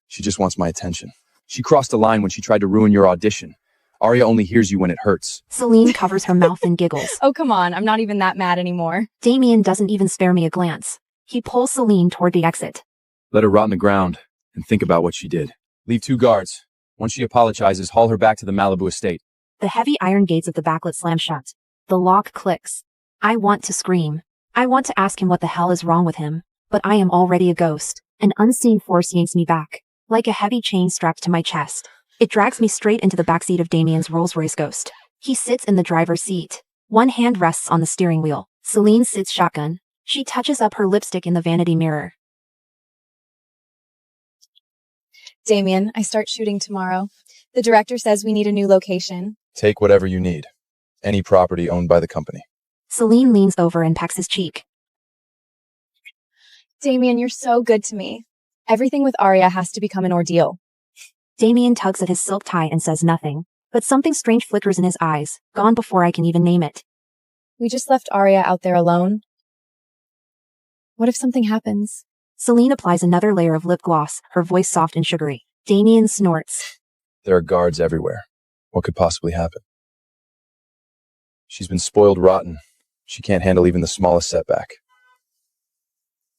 [SPEAKER 19] She just wants my attention.
[SPEAKER 10] She crossed a line when she tried to ruin your audition. Arya only hears you when it hurts.
[SPEAKER 11] Celine covers her mouth and giggles.
[SPEAKER 5] Oh, come on. I'm not even that mad anymore.
[SPEAKER 11] Damien doesn't even spare me a glance. He pulls Celine toward the exit.
[SPEAKER 10] Let her rot on the ground and think about what she did. Leave 2 guards. Once she apologizes, haul her back to the Malibu estate.
[SPEAKER 11] The heavy iron gates of the backlit slam shut. The lock clicks. I want to scream. I want to ask him what the hell is wrong with him, but I am already a ghost. An unseen force yanks me back, like a heavy chain strapped to my chest. It drags me straight into the backseat of Damien's Rolls-Royce Ghost. He sits in the driver's seat. One hand rests on the steering wheel. Celine sits shotgun. She touches up her lipstick in the vanity mirror.
[SPEAKER 5] Damien, I start shooting tomorrow. The director says we need a new location.
[SPEAKER 19] Take whatever you need. Any property owned by the company.
[SPEAKER 11] Celine leans over and pecks his cheek.
[SPEAKER 5] Damien, you're so good to me. Everything with Arya has to become an ordeal.
[SPEAKER 11] Damien tugs at his silk tie and says nothing, but something strange flickers in his eyes, gone before I can even name it.
[SPEAKER 5] We just left Arya out there alone. What if something happens?
[SPEAKER 11] Celine applies another layer of lip gloss, her voice soft and sugary. Damien snorts.
[SPEAKER 19] There are guards everywhere. What could possibly happen? She's been spoiled rotten. She can't handle even the smallest setback.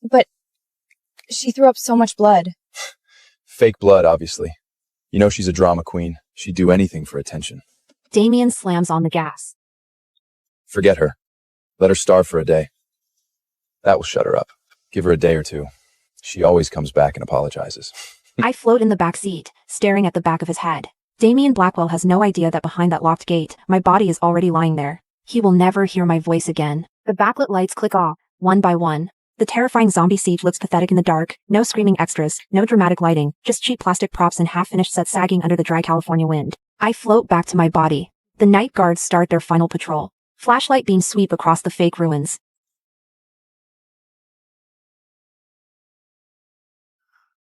[SPEAKER 5] But she threw up so much blood.
[SPEAKER 19] Fake blood, obviously. You know she's a drama queen. She'd do anything for attention.
[SPEAKER 11] Damien slams on the gas.
[SPEAKER 19] Forget her. Let her starve for a day. That will shut her up. Give her a day or two. She always comes back and apologizes.
[SPEAKER 11] I float in the back seat, staring at the back of his head. Damien Blackwell has no idea that behind that locked gate, my body is already lying there. He will never hear my voice again. The backlit lights click off, one by one. The terrifying zombie siege looks pathetic in the dark. No screaming extras, no dramatic lighting, just cheap plastic props and half-finished sets sagging under the dry California wind. I float back to my body. The night guards start their final patrol. Flashlight beams sweep across the fake ruins.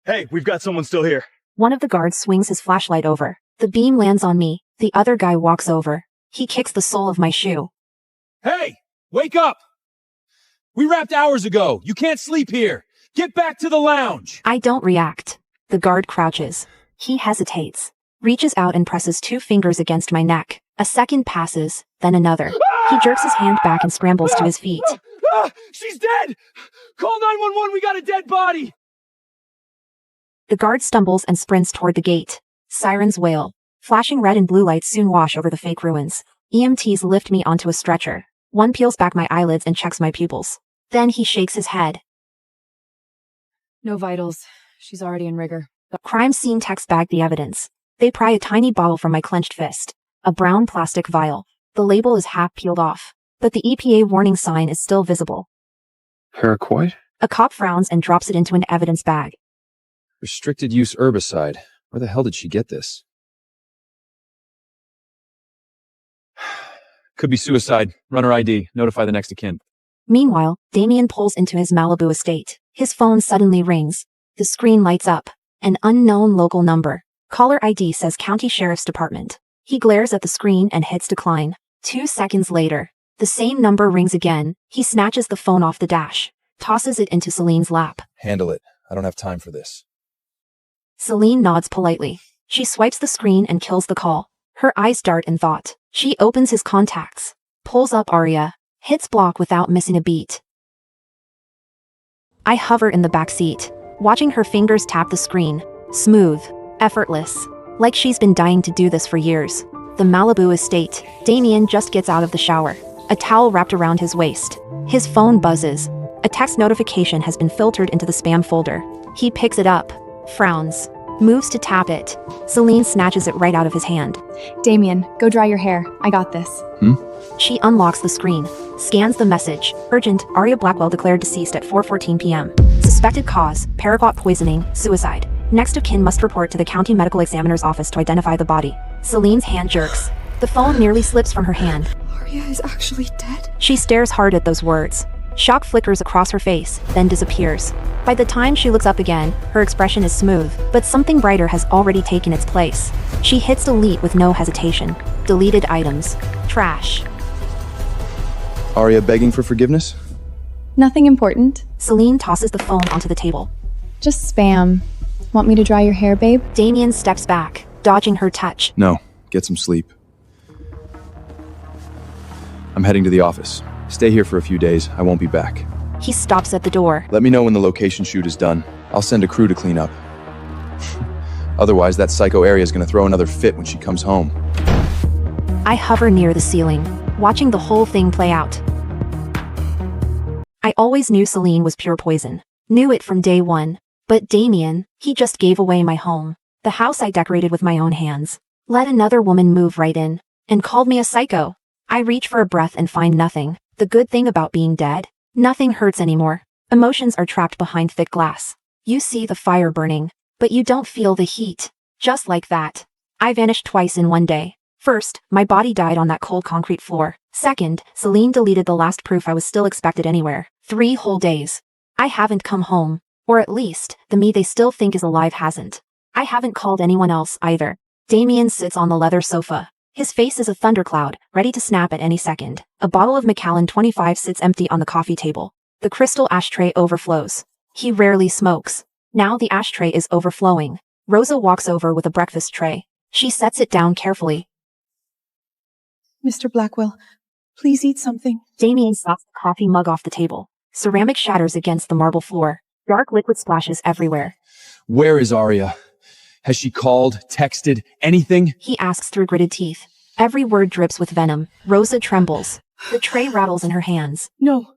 [SPEAKER 20] Hey, we've got someone still here.
[SPEAKER 11] One of the guards swings his flashlight over. The beam lands on me. The other guy walks over. He kicks the sole of my shoe.
[SPEAKER 10] Hey! Wake up! We wrapped hours ago. You can't sleep here. Get back to the lounge.
[SPEAKER 11] I don't react. The guard crouches. He hesitates. Reaches out and presses 2 fingers against my neck. A second passes, then another. He jerks his hand back and scrambles to his feet.
[SPEAKER 10] She's dead! Call 911, we got a dead body!
[SPEAKER 11] The guard stumbles and sprints toward the gate. Sirens wail. Flashing red and blue lights soon wash over the fake ruins. EMTs lift me onto a stretcher. One peels back my eyelids and checks my pupils. Then he shakes his head.
[SPEAKER 9] No vitals. She's already in rigor.
[SPEAKER 11] The crime scene techs bag the evidence. They pry a tiny bottle from my clenched fist. A brown plastic vial. The label is half peeled off, but the EPA warning sign is still visible.
[SPEAKER 19] Paraquat?
[SPEAKER 11] A cop frowns and drops it into an evidence bag.
[SPEAKER 19] Restricted use herbicide. Where the hell did she get this? Could be suicide. Runner ID. Notify the next of kin.
[SPEAKER 11] Meanwhile, Damien pulls into his Malibu estate. His phone suddenly rings. The screen lights up. An unknown local number. Caller ID says County Sheriff's Department. He glares at the screen and hits decline. 2 seconds later, the same number rings again. He snatches the phone off the dash, tosses it into Celine's lap.
[SPEAKER 19] Handle it. I don't have time for this.
[SPEAKER 11] Celine nods politely. She swipes the screen and kills the call. Her eyes dart in thought. She opens his contacts, pulls up Aria, hits block without missing a beat. I hover in the back seat, watching her fingers tap the screen. Smooth, effortless, like she's been dying to do this for years. The Malibu estate. Damien just gets out of the shower, a towel wrapped around his waist. His phone buzzes. A text notification has been filtered into the spam folder. He picks it up, frowns, moves to tap it. Celine snatches it right out of his hand.
[SPEAKER 13] Damien, go dry your hair. I got this.
[SPEAKER 11] She unlocks the screen, scans the message. Urgent, Aria Blackwell declared deceased at 4:14 p.m. Suspected cause, paraquat poisoning, suicide. Next of kin must report to the county medical examiner's office to identify the body. Celine's hand jerks. The phone nearly slips from her hand.
[SPEAKER 3] Aria is actually dead?
[SPEAKER 11] She stares hard at those words. Shock flickers across her face, then disappears. By the time she looks up again, her expression is smooth, but something brighter has already taken its place. She hits delete with no hesitation. Deleted items. Trash.
[SPEAKER 19] Aria begging for forgiveness?
[SPEAKER 13] Nothing important.
[SPEAKER 11] Celine tosses the phone onto the table.
[SPEAKER 13] Just spam. Want me to dry your hair, babe?
[SPEAKER 11] Damien steps back, dodging her touch.
[SPEAKER 19] No, get some sleep. I'm heading to the office. Stay here for a few days. I won't be back.
[SPEAKER 11] He stops at the door.
[SPEAKER 19] Let me know when the location shoot is done. I'll send a crew to clean up. Otherwise, that psycho area is going to throw another fit when she comes home.
[SPEAKER 11] I hover near the ceiling, watching the whole thing play out. I always knew Celine was pure poison. Knew it from day one. But Damien, he just gave away my home. The house I decorated with my own hands. Let another woman move right in. And called me a psycho. I reach for a breath and find nothing. The good thing about being dead? Nothing hurts anymore. Emotions are trapped behind thick glass. You see the fire burning, but you don't feel the heat. Just like that. I vanished twice in one day. First, my body died on that cold concrete floor. Second, Celine deleted the last proof I was still expected anywhere. 3 whole days. I haven't come home. Or at least, the me they still think is alive hasn't. I haven't called anyone else either. Damien sits on the leather sofa. His face is a thundercloud, ready to snap at any second. A bottle of Macallan 25 sits empty on the coffee table. The crystal ashtray overflows. He rarely smokes. Now the ashtray is overflowing. Rosa walks over with a breakfast tray. She sets it down carefully.
[SPEAKER 3] Mr. Blackwell, please eat something.
[SPEAKER 11] Damien stops the coffee mug off the table. Ceramic shatters against the marble floor. Dark liquid splashes everywhere.
[SPEAKER 10] Where is Aria? Has she called, texted, anything?
[SPEAKER 11] He asks through gritted teeth. Every word drips with venom. Rosa trembles. The tray rattles in her hands.
[SPEAKER 3] No.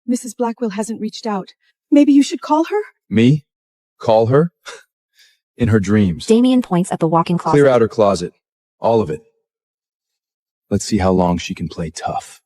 [SPEAKER 3] Mrs. Blackwell hasn't reached out. Maybe you should call her?
[SPEAKER 19] Me? Call her? In her dreams.
[SPEAKER 11] Damien points at the walk-in closet.
[SPEAKER 19] Clear out her closet. All of it. Let's see how long she can play tough.